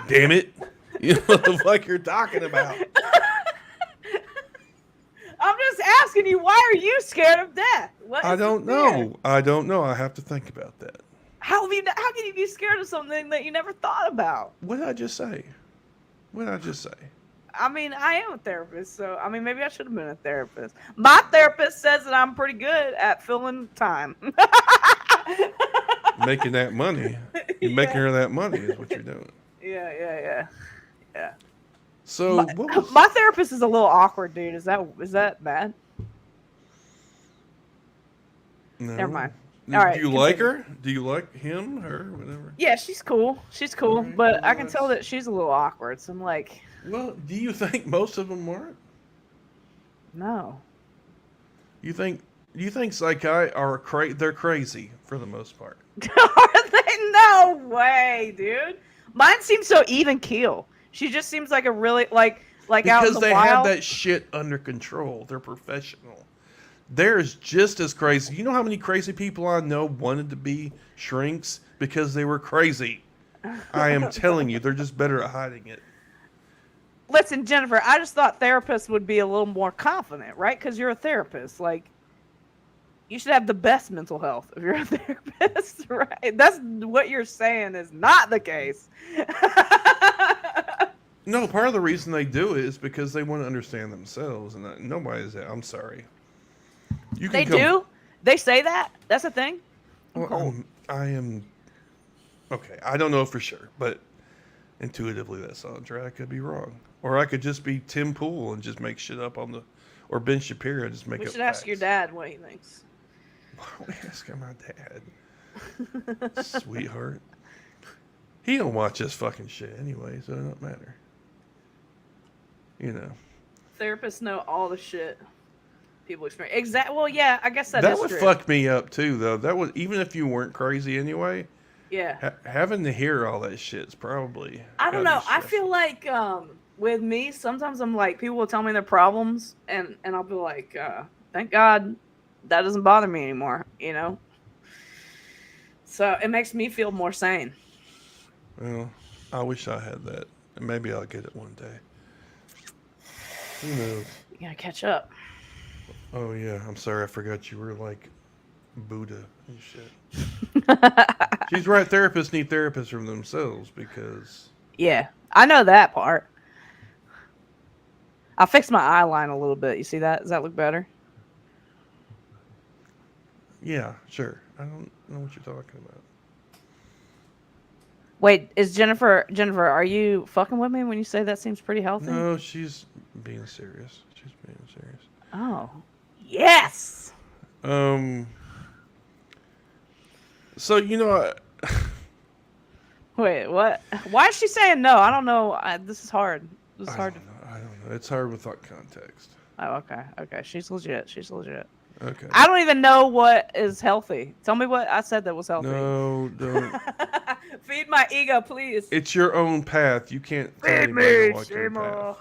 A: Damn it! You know what the fuck you're talking about?
B: I'm just asking you, why are you scared of death?
A: I don't know. I don't know. I have to think about that.
B: How can you be scared of something that you never thought about?
A: What did I just say?
B: I mean, I am a therapist, so I mean, maybe I should have been a therapist. My therapist says that I'm pretty good at filling time.
A: Making that money. You're making her that money is what you're doing.
B: Yeah.
A: So
B: my therapist is a little awkward, dude. Is that bad?
A: No.
B: Never mind. All right.
A: Do you like her? Do you like him, her, whatever?
B: Yeah, she's cool.
A: Right,
B: but I
A: well,
B: can tell that she's a little awkward. So I'm like,
A: well, do you think most of them aren't?
B: no.
A: You think psychi are they're crazy for the most part?
B: Are they? No way, dude. Mine seems so even keel. She just seems like a really like out in
A: Because
B: the
A: they
B: wild.
A: have that shit under control. They're professional. They're just as crazy. You know how many crazy people I know wanted to be shrinks because they were crazy? I am telling you, they're just better at hiding it.
B: Listen, Jennifer, I just thought therapists would be a little more confident, right? Because you're a therapist. Like, you should have the best mental health if you're a therapist, right? That's what you're saying is not the case.
A: No, part of the reason they do it is because they want to understand themselves, and nobody's. I'm sorry.
B: They do? They say that? That's a thing?
A: Well, I am. Okay, I don't know for sure, but intuitively that sounds right. I could be wrong, or I could just be Tim Pool and just make shit up on the, or Ben Shapiro and just make.
B: We
A: up
B: should ask
A: facts.
B: your dad what he thinks.
A: Why are we asking my dad? Sweetheart. He don't watch this fucking shit anyway, so it don't matter. You know.
B: Therapists know all the shit people experience. Exactly. Well, yeah, I guess that
A: That
B: is
A: would
B: true.
A: fuck me up too, though. That would, even if you weren't crazy anyway.
B: Yeah.
A: Having to hear all that shit is probably.
B: I don't
A: gotta
B: know.
A: be
B: I
A: stressful.
B: feel like with me, sometimes I'm like, people will tell me their problems, and I'll be like, thank God that doesn't bother me anymore, you know? So it makes me feel more sane.
A: Well, I wish I had that. And maybe I'll get it one day. Who knows?
B: You gotta catch up.
A: Oh, yeah. I'm sorry. I forgot you were like Buddha and shit. She's right. Therapists need therapists from themselves because.
B: Yeah, I know that part. I fixed my eye line a little bit. You see that? Does that look better?
A: Yeah, sure. I don't know what you're talking about.
B: Wait, is Jennifer, are you fucking with me when you say that seems pretty healthy?
A: No, she's being serious.
B: Oh, yes.
A: So, you know,
B: Wait, what? Why is she saying no? I don't know. This is hard. This is
A: I
B: hard.
A: don't know. It's hard without context.
B: Oh, okay. Okay. She's legit.
A: Okay.
B: I don't even know what is healthy. Tell me what I said that was healthy.
A: No, don't.
B: Feed my ego, please.
A: It's your own path. You can't tell
B: Feed
A: anybody to
B: me,
A: walk your
B: Seymour.
A: path.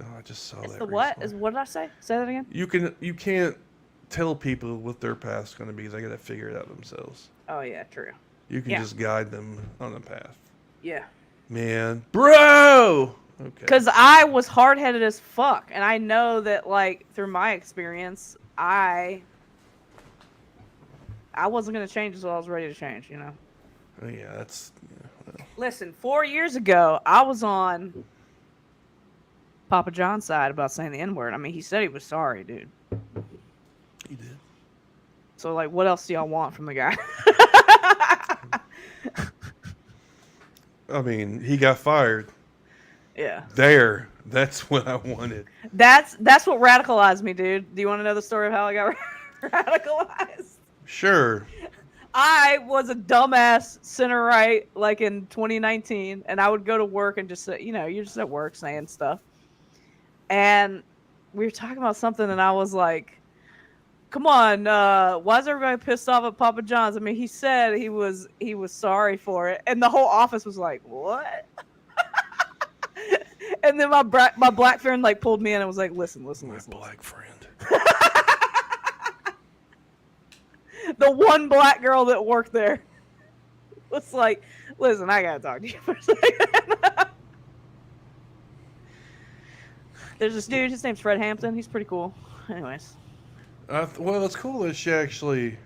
A: Oh, I just saw
B: It's
A: that.
B: the what?
A: recently.
B: What did I say? Say that again.
A: You can't tell people what their path's going to be. They got to figure it out themselves.
B: Oh yeah, true.
A: You can
B: Yeah.
A: just guide them on a path.
B: Yeah.
A: Man, bro. Okay.
B: Because I was hard-headed as fuck, and I know that, like, through my experience, I wasn't gonna change until I was ready to change. You know.
A: Oh, yeah, that's. Yeah, well.
B: Listen, 4 years ago, I was on Papa John's side about saying the N-word. I mean, he said he was sorry, dude.
A: He did.
B: So, like, what else do y'all want from the guy?
A: I mean, he got fired.
B: Yeah.
A: That's what I wanted.
B: That's what radicalized me, dude. Do you want to know the story of how I got radicalized?
A: Sure.
B: I was a dumbass center right, like in 2019, and I would go to work and just say, you know, you're just at work saying stuff. And we were talking about something, and I was like, come on, why is everybody pissed off at Papa John's? I mean, he said he was sorry for it. And the whole office was like, what? And then my black friend like pulled me in and was like, listen.
A: My black friend.
B: The one black girl that worked there was like, listen, I gotta talk to you for a second. There's this dude, his name's Fred Hampton. He's pretty cool. Anyways.
A: Well, it's cool that she actually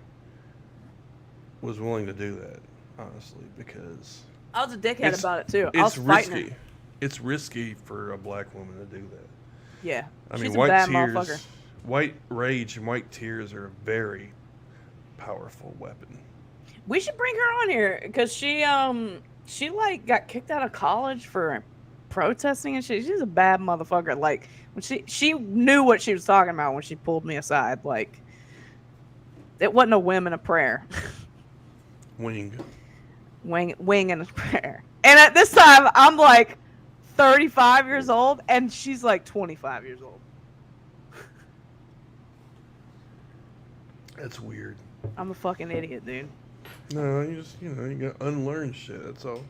A: was willing to do that, honestly, because
B: I was a dickhead about it too. I
A: it's
B: was fighting
A: risky.
B: her.
A: It's risky for a black woman to do that.
B: Yeah.
A: I
B: She's
A: mean,
B: a
A: white
B: bad
A: tears,
B: motherfucker.
A: white rage, and white tears are a very powerful weapon.
B: We should bring her on here because she like got kicked out of college for protesting and shit. She's a bad motherfucker. Like when she knew what she was talking about when she pulled me aside. Like it wasn't a whim and a prayer.
A: Wing
B: Wing and a prayer. And at this time, I'm like 35 years old, and she's like 25 years old.
A: That's weird.
B: I'm a fucking idiot, dude.
A: No, you got to unlearn shit. That's all.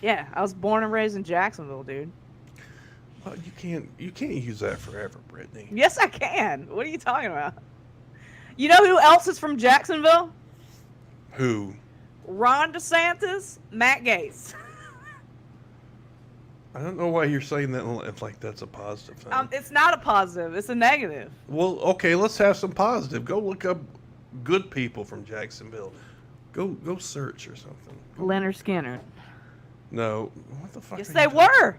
B: Yeah, I was born and raised in Jacksonville, dude.
A: Well, you can't use that forever, Brittany.
B: Yes, I can. What are you talking about? You know who else is from Jacksonville?
A: Who?
B: Ron DeSantis, Matt Gaetz.
A: I don't know why you're saying that like that's a positive thing.
B: It's not a positive. It's a negative.
A: Well, okay, let's have some positive. Go look up good people from Jacksonville. Go search or something.
B: Leonard Skinner.
A: No, what the fuck?
B: Yes,
A: are
B: they
A: you doing?
B: were.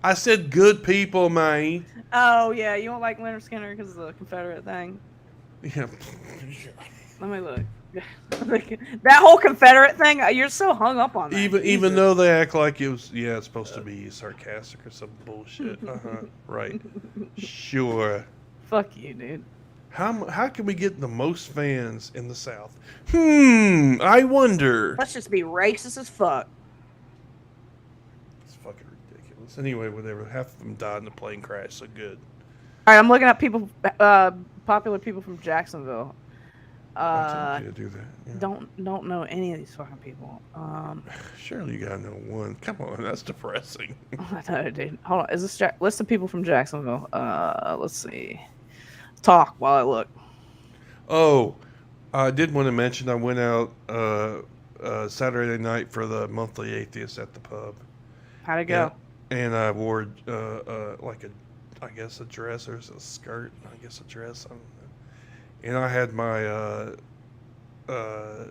A: I said good people, man.
B: Oh, yeah. You don't like Leonard Skinner because of the Confederate thing?
A: Yeah.
B: Let me look. That whole Confederate thing, you're so hung up on that.
A: Even though they act like it's supposed to be sarcastic or some bullshit. Right. Sure.
B: Fuck you, dude.
A: How can we get the most fans in the South? I wonder.
B: Let's just be racist as fuck.
A: It's fucking ridiculous. Anyway, whatever. Half of them died in a plane crash, so good.
B: All right, I'm looking up people, popular people from Jacksonville.
A: I told you to do that. Yeah.
B: Don't know any of these fucking people.
A: Surely you gotta know one. Come on, that's depressing.
B: I know, dude. Hold on. Is this list of people from Jacksonville? Let's see. Talk while I look.
A: Oh, I did want to mention I went out Saturday night for the monthly atheist at the pub.
B: How'd it go?
A: And I wore like I guess a dress or a skirt. I guess a dress. I don't know. And I had my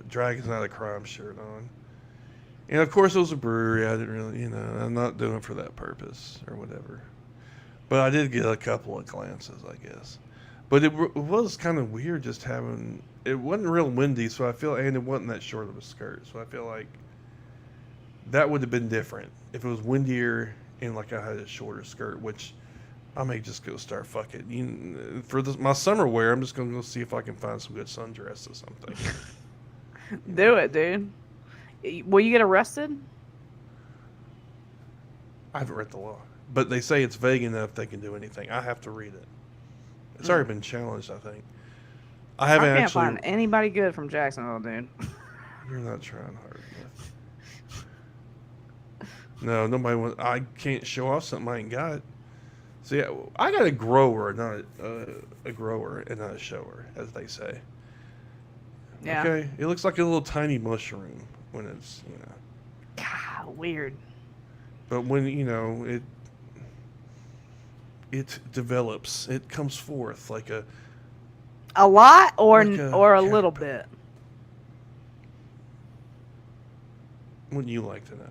A: Dragons Out of Crime shirt on. And of course it was a brewery. I didn't really, I'm not doing it for that purpose or whatever. But I did get a couple of glances, I guess. But it was kind of weird just having, it wasn't real windy, so I feel, and it wasn't that short of a skirt. So I feel like that would have been different if it was windier and like I had a shorter skirt, which I may just go start fucking. For my summer wear, I'm just going to go see if I can find some good sundress or something.
B: Do it, dude. Will you get arrested?
A: I haven't read the law. But they say it's vague enough they can do anything. I have to read it. It's already been challenged, I think. I haven't
B: I can't
A: actually.
B: find anybody good from Jacksonville, dude.
A: You're not trying hard enough. No, nobody wants. I can't show off something I ain't got. See, I got a grower, not a grower, and not a shower, as they say.
B: Yeah.
A: Okay, it looks like a little tiny mushroom when it's, you know.
B: God, weird.
A: But when, you know, it develops, it comes forth like a
B: lot or
A: like a
B: or a little bit.
A: Wouldn't you like to know?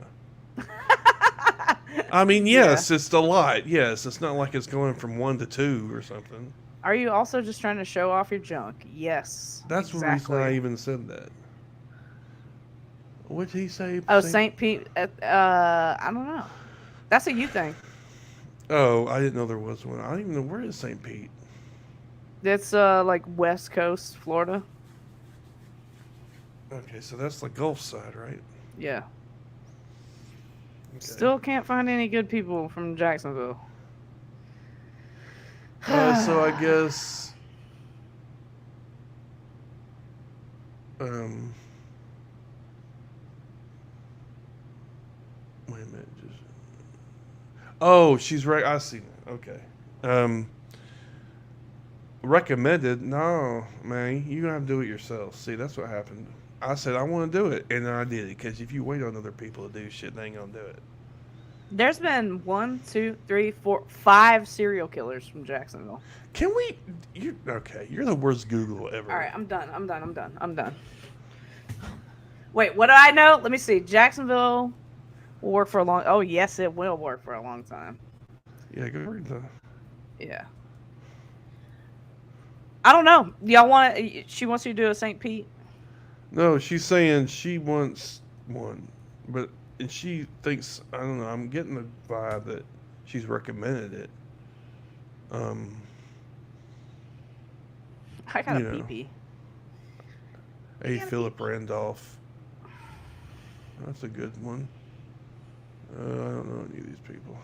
A: I mean, yes, it's a lot. Yes, it's not like it's going from 1 to 2 or something.
B: Are you also just trying to show off your junk? Yes.
A: That's the reason I even said that. What did he say?
B: Oh, St. Pete. I don't know. That's a you thing.
A: Oh, I didn't know there was one. I don't even know where is St. Pete.
B: That's like West Coast, Florida.
A: Okay, so that's the Gulf side, right?
B: Yeah.
A: Okay.
B: Still can't find any good people from Jacksonville.
A: So I guess wait a minute. Oh, she's right. I see. Okay. Recommended? No, man. You gotta do it yourself. See, that's what happened. I said I want to do it, and I did it. Because if you wait on other people to do shit, they ain't gonna do it.
B: There's been 1, 2, 3, 4, 5 serial killers from Jacksonville.
A: Can we? Okay? You're the worst Google ever.
B: All right, I'm done. Wait, what do I know? Let me see. Jacksonville will work for a long. Oh yes, it will work for a long time.
A: Yeah, go read the.
B: Yeah. I don't know. Y'all want? She wants you to do a St. Pete.
A: No, she's saying she wants one, but and she thinks I don't know. I'm getting the vibe that she's recommended it.
B: I got
A: you
B: a
A: know.
B: pee-pee.
A: A. Philip Randolph. That's a good one. I don't know any of these people.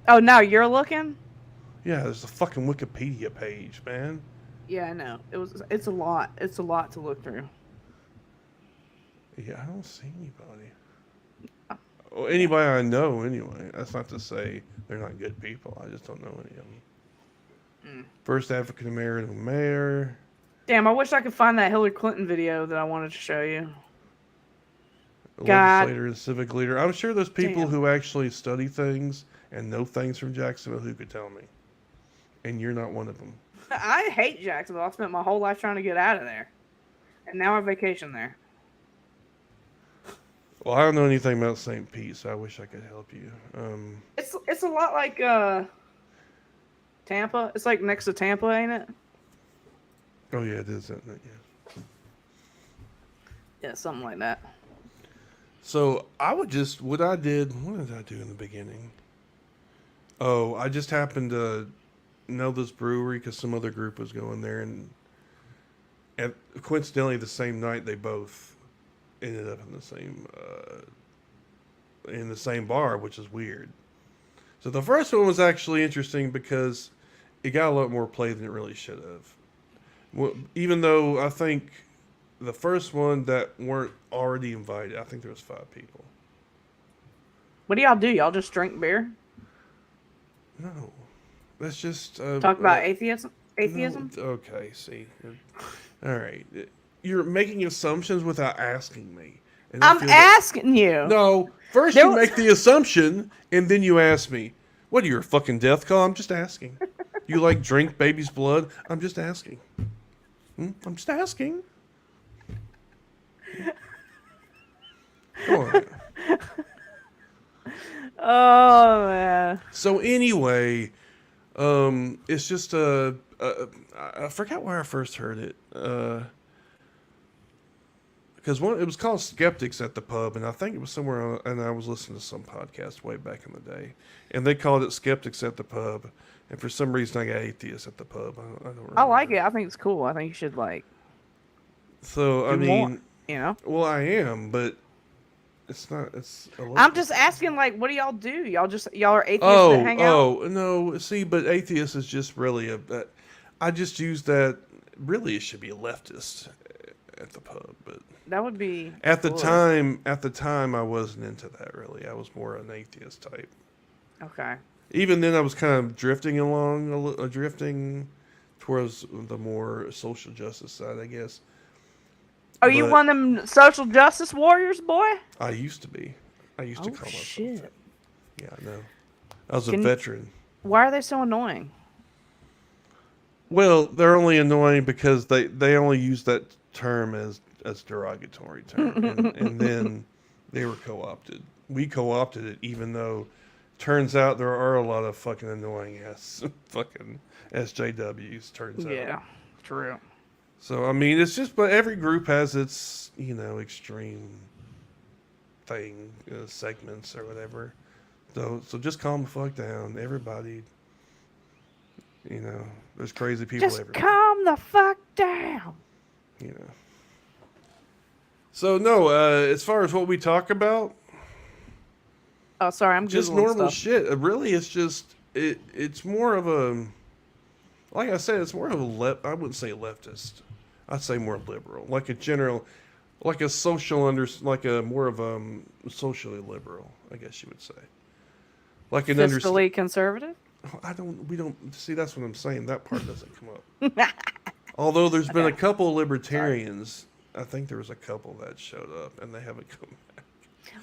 B: Oh, now you're looking?
A: Yeah, there's a fucking Wikipedia page, man.
B: Yeah, I know. It's a lot. It's a lot to look through.
A: Yeah, I don't see anybody. Well, anybody I know, anyway. That's not to say they're not good people. I just don't know any of them. First African American mayor.
B: Damn, I wish I could find that Hillary Clinton video that I wanted to show you. God.
A: Legislator and civic leader. I'm sure there's people
B: Damn.
A: who actually study things and know things from Jacksonville who could tell me. And you're not one of them.
B: I hate Jacksonville. I spent my whole life trying to get out of there. And now I vacation there.
A: Well, I don't know anything about St. Pete, so I wish I could help you.
B: It's a lot like Tampa. It's like next to Tampa, ain't it?
A: Oh, yeah, it is, isn't it? Yeah.
B: Yeah, something like that.
A: So I would just, what did I do in the beginning? Oh, I just happened to know this brewery because some other group was going there, and coincidentally the same night they both ended up in the same bar, which is weird. So the first one was actually interesting because it got a lot more play than it really should have. Well, even though I think the first one that weren't already invited, I think there was 5 people.
B: What do y'all do? Y'all just drink beer?
A: No, that's just
B: Talk about atheism?
A: No, okay, see, all right. You're making assumptions without asking me. And
B: I'm asking you.
A: No, first you make the assumption, and then you ask me. What are you, a fucking death call? I'm just asking. You like drink baby's blood? I'm just asking. I'm just asking. Come on.
B: Oh, man.
A: So anyway, it's just I forgot where I first heard it. Because it was called Skeptics at the Pub, and I think it was somewhere, and I was listening to some podcast way back in the day, and they called it Skeptics at the Pub, and for some reason I got Atheists at the Pub. I don't remember.
B: I like it. I think it's cool. I think you should, like,
A: so, I
B: do
A: mean,
B: more, you know?
A: well, I am, but it's not, it's a little...
B: I'm just asking, like, what do y'all do? Y'all are atheists that hang out?
A: Oh, no, see, but atheist is just really I just use that, really it should be a leftist. at the pub, but
B: That would be
A: at the
B: cooler.
A: time, I wasn't into that really. I was more an atheist type.
B: Okay.
A: Even then, I was kind of drifting along, drifting towards the more social justice side, I guess.
B: Are you
A: But
B: one of them social justice warriors, boy?
A: I used to be. I used to
B: Oh
A: call myself
B: shit!
A: that. Yeah, I know. I was a
B: Can-
A: veteran.
B: Why are they so annoying?
A: Well, they're only annoying because they only use that term as derogatory term, and then they were co-opted. We co-opted it, even though turns out there are a lot of fucking annoying ass fucking SJWs. Turns out.
B: Yeah, true.
A: So I mean, it's just, but every group has its extreme thing, segments or whatever. So just calm the fuck down, everybody. There's crazy people
B: Just
A: everywhere.
B: calm the fuck down.
A: So no, as far as what we talk about,
B: Oh, sorry, I'm
A: just
B: Googling
A: normal
B: stuff.
A: shit. Really, it's just it's more of a, like I said, it's more of a I wouldn't say leftist. I'd say more liberal, like a general, like a social like a more of a socially liberal, I guess you would say. Like an
B: Fiscally conservative.
A: we don't see, that's what I'm saying. That part doesn't come up. Although there's been a couple of libertarians, I think there was a couple that showed up and they haven't come back.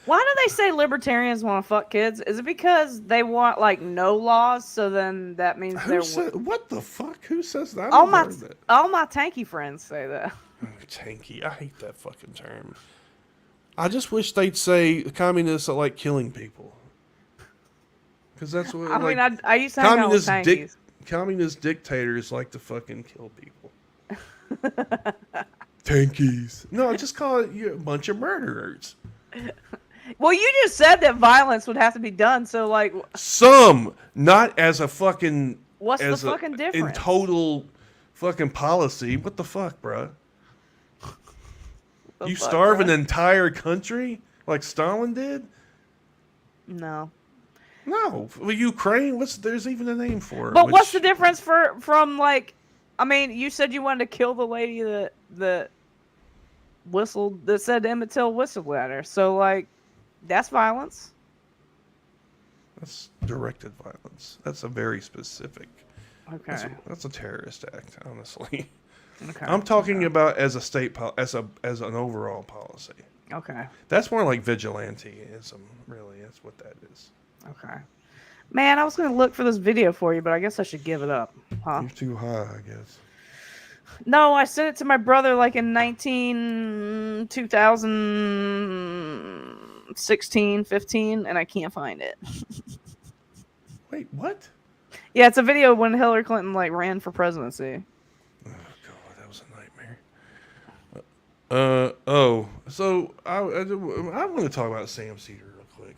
B: Why do they say libertarians want to fuck kids? Is it because they want like no laws? So then that means they're
A: What the fuck? Who says that?
B: all
A: I've
B: my
A: heard that.
B: all my tanky friends say that.
A: Oh, tanky. I hate that fucking term. I just wish they'd say communists that like killing people. Because that's what
B: I mean, I used to hang out with tankies.
A: Communist dictators like to fucking kill people. Tankies. No, just call it a bunch of murderers.
B: Well, you just said that violence would have to be done. So, like,
A: Some, not as a fucking.
B: what's the
A: as a-
B: fucking
A: In
B: difference?
A: total fucking policy. What the fuck, bruh?
B: The
A: You
B: fuck,
A: starve
B: bruh?
A: an entire country like Stalin did?
B: No.
A: No, well, Ukraine. There's even a name for it.
B: But what's the difference from like? I mean, you said you wanted to kill the lady that whistled, that said Emmett Till whistled at her. So like, that's violence.
A: That's directed violence. That's a very specific.
B: Okay.
A: That's a terrorist act, honestly.
B: Okay.
A: I'm talking about as a state as an overall policy.
B: Okay.
A: That's more like vigilanteism, really. That's what that is.
B: Okay. Man, I was gonna look for this video for you, but I guess I should give it up, huh?
A: You're too high, I guess.
B: No, I sent it to my brother like in 2016, 15, and I can't find it.
A: Wait, what?
B: Yeah, it's a video when Hillary Clinton like ran for presidency.
A: Oh god, that was a nightmare. So I want to talk about Sam Cedar real quick.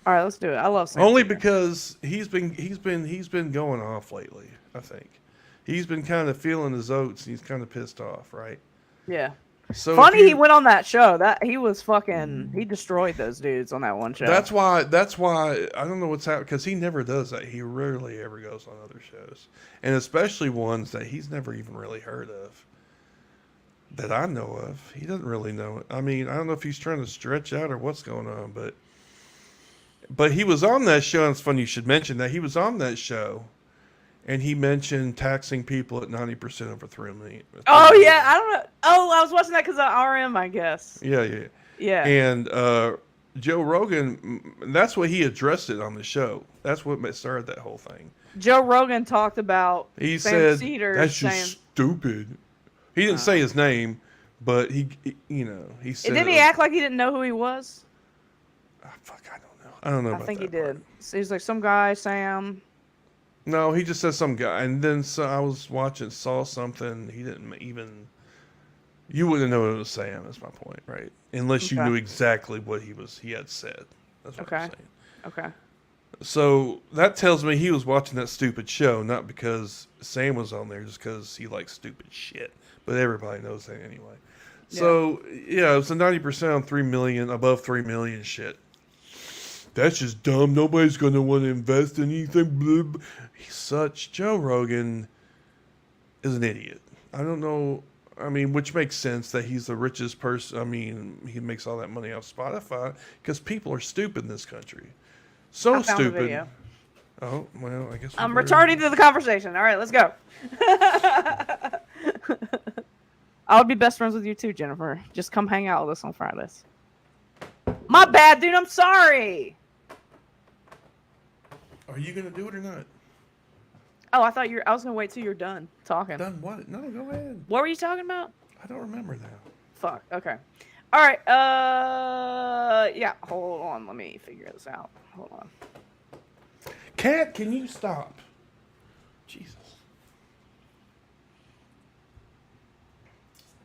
B: All right, let's do it. I love Sam
A: Only
B: Cedar.
A: because he's been going off lately. I think he's been kind of feeling his oats. And he's kind of pissed off, right?
B: Yeah.
A: So
B: Funny he went on that show. That he was fucking. He destroyed those dudes on that one show.
A: That's why I don't know what's happening, because he never does that. He rarely ever goes on other shows, and especially ones that he's never even really heard of. That I know of, he doesn't really know it. I mean, I don't know if he's trying to stretch out or what's going on, but he was on that show. And it's funny you should mention that he was on that show, and he mentioned taxing people at 90% over $3 million.
B: Oh yeah, I don't know. Oh, I was watching that because of RM, I guess.
A: Yeah.
B: Yeah.
A: And Joe Rogan, that's what he addressed it on the show. That's what started that whole thing.
B: Joe Rogan talked about
A: He
B: Sam
A: said,
B: Cedar
A: "That's
B: saying,
A: just stupid." He didn't say his name, but he said.
B: Didn't he act like he didn't know who he was?
A: Fuck, I don't know. I don't know.
B: I
A: about
B: think he
A: that part.
B: did. So he's like some guy, Sam.
A: No, he just said some guy, and then I was saw something. He didn't even. You wouldn't know it was Sam. Is my point, right? Unless you
B: Okay.
A: knew exactly what he had said. That's what I'm
B: Okay.
A: saying.
B: Okay.
A: So that tells me he was watching that stupid show, not because Sam was on there, just because he likes stupid shit. But everybody knows that anyway. So yeah, it's a 90% on 3 million, above 3 million shit. That's just dumb. Nobody's gonna want to invest in anything. Blah, blah. Joe Rogan is an idiot. I don't know. I mean, which makes sense that he's the richest person. I mean, he makes all that money off Spotify because people are stupid in this country. So
B: I found the
A: stupid.
B: video.
A: Oh, well, I guess
B: I'm
A: better-
B: returning to the conversation. All right, let's go. I'll be best friends with you too, Jennifer. Just come hang out with us on Fridays. My bad, dude. I'm sorry.
A: Are you gonna do it or not?
B: Oh, I thought I was gonna wait till you're done talking.
A: Done what? No, go ahead.
B: What were you talking about?
A: I don't remember now.
B: Fuck. Okay. All right. Yeah. Hold on. Let me figure this out. Hold on.
A: Cat, can you stop? Jesus.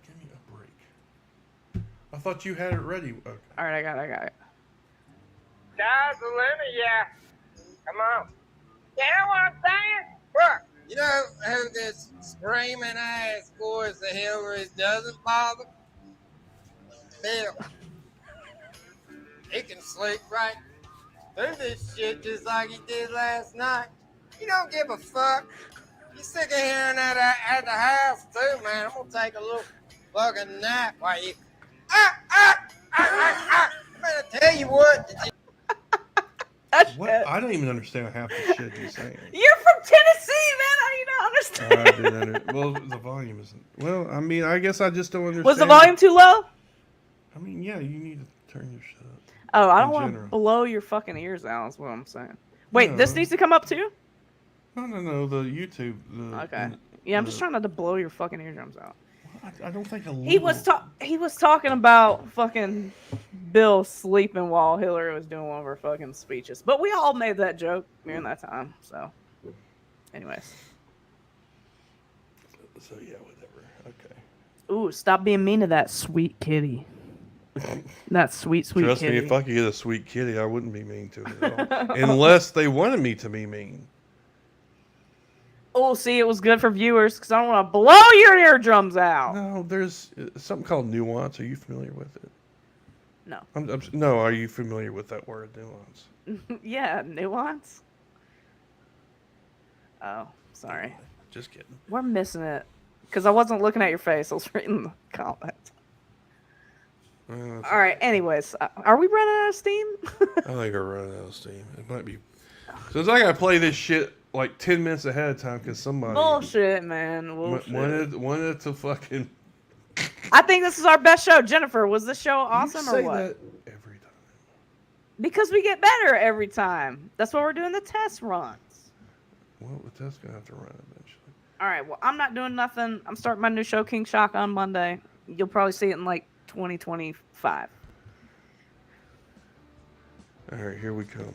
A: Give me a break. I thought you had it ready. Okay.
B: All right. I got it.
G: Guys, yeah. Come on. You know what I'm saying? Look.
F: You know who this screaming ass voice of Hillary's doesn't bother? Bill. He can sleep right through this shit just like he did last night. You don't give a fuck. You sick of hearing that at the house too, man. I'm gonna take a little fucking nap while you. I better tell you what.
A: What? I don't even understand half the shit he's saying.
B: You're from Tennessee, man. How do you not understand?
A: I didn't well, the volume isn't. Well, I mean, I guess I just don't understand.
B: Was the volume too low?
A: I mean, yeah, you need to turn your shit up.
B: Oh, I don't
A: In
B: want to
A: general.
B: blow your fucking ears out. That's what I'm saying. Wait,
A: No.
B: this needs to come up too?
A: No, the YouTube.
B: Okay. Yeah, I'm just trying not to blow your fucking eardrums out.
A: I don't think a little.
B: He was talking about fucking Bill sleeping while Hillary was doing one of her fucking speeches. But we all made that joke during that time. So, anyways.
A: So yeah, whatever. Okay.
B: Ooh, stop being mean to that sweet kitty. That sweet
A: Trust
B: kitty.
A: me, if I could get a sweet kitty, I wouldn't be mean to it at all. Unless they wanted me to be mean.
B: Oh, see, it was good for viewers because I don't want to blow your eardrums out.
A: No, there's something called nuance. Are you familiar with it?
B: No.
A: No, are you familiar with that word, nuance?
B: Yeah, nuance. Oh, sorry.
A: Just kidding.
B: We're missing it because I wasn't looking at your face. I was reading the comments. All right. Anyways, are we running out of steam?
A: I think we're running out of steam. It might be. Since I gotta play this shit like 10 minutes ahead of time because somebody
B: Bullshit, man. Bullshit.
A: wanted to fucking.
B: I think this is our best show. Jennifer, was this show awesome
A: you say
B: or what?
A: That every time.
B: Because we get better every time. That's why we're doing the test runs.
A: Well, the test's gonna have to run eventually.
B: All right. Well, I'm not doing nothing. I'm starting my new show, King Shock, on Monday. You'll probably see it in like 2025.
A: All right, here we come.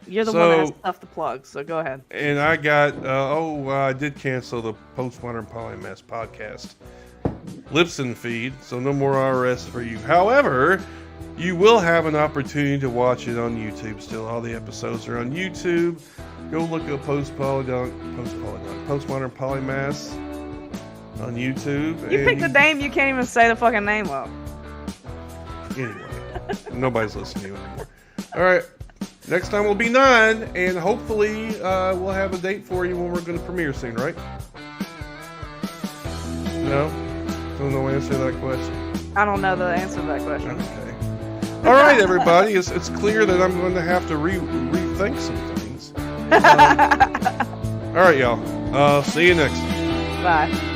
B: You're the one that has stuff to plug, so go ahead.
A: And I got, I did cancel the Postmodern Polymath podcast Libsyn feed, so no more RS for you. However, you will have an opportunity to watch it on YouTube still. All the episodes are on YouTube. Go look at Postmodern Polymath on YouTube.
B: You picked a name, you can't even say the fucking name of.
A: Anyway, nobody's listening to you anymore. All right. Next time will be 9, and hopefully we'll have a date for you when we're going to premiere soon, right? No? Don't know the answer to that question.
B: I don't know the answer to that question.
A: Okay. All right, everybody. It's clear that I'm going to have to rethink some things. All right, y'all. See you next time.
B: Bye.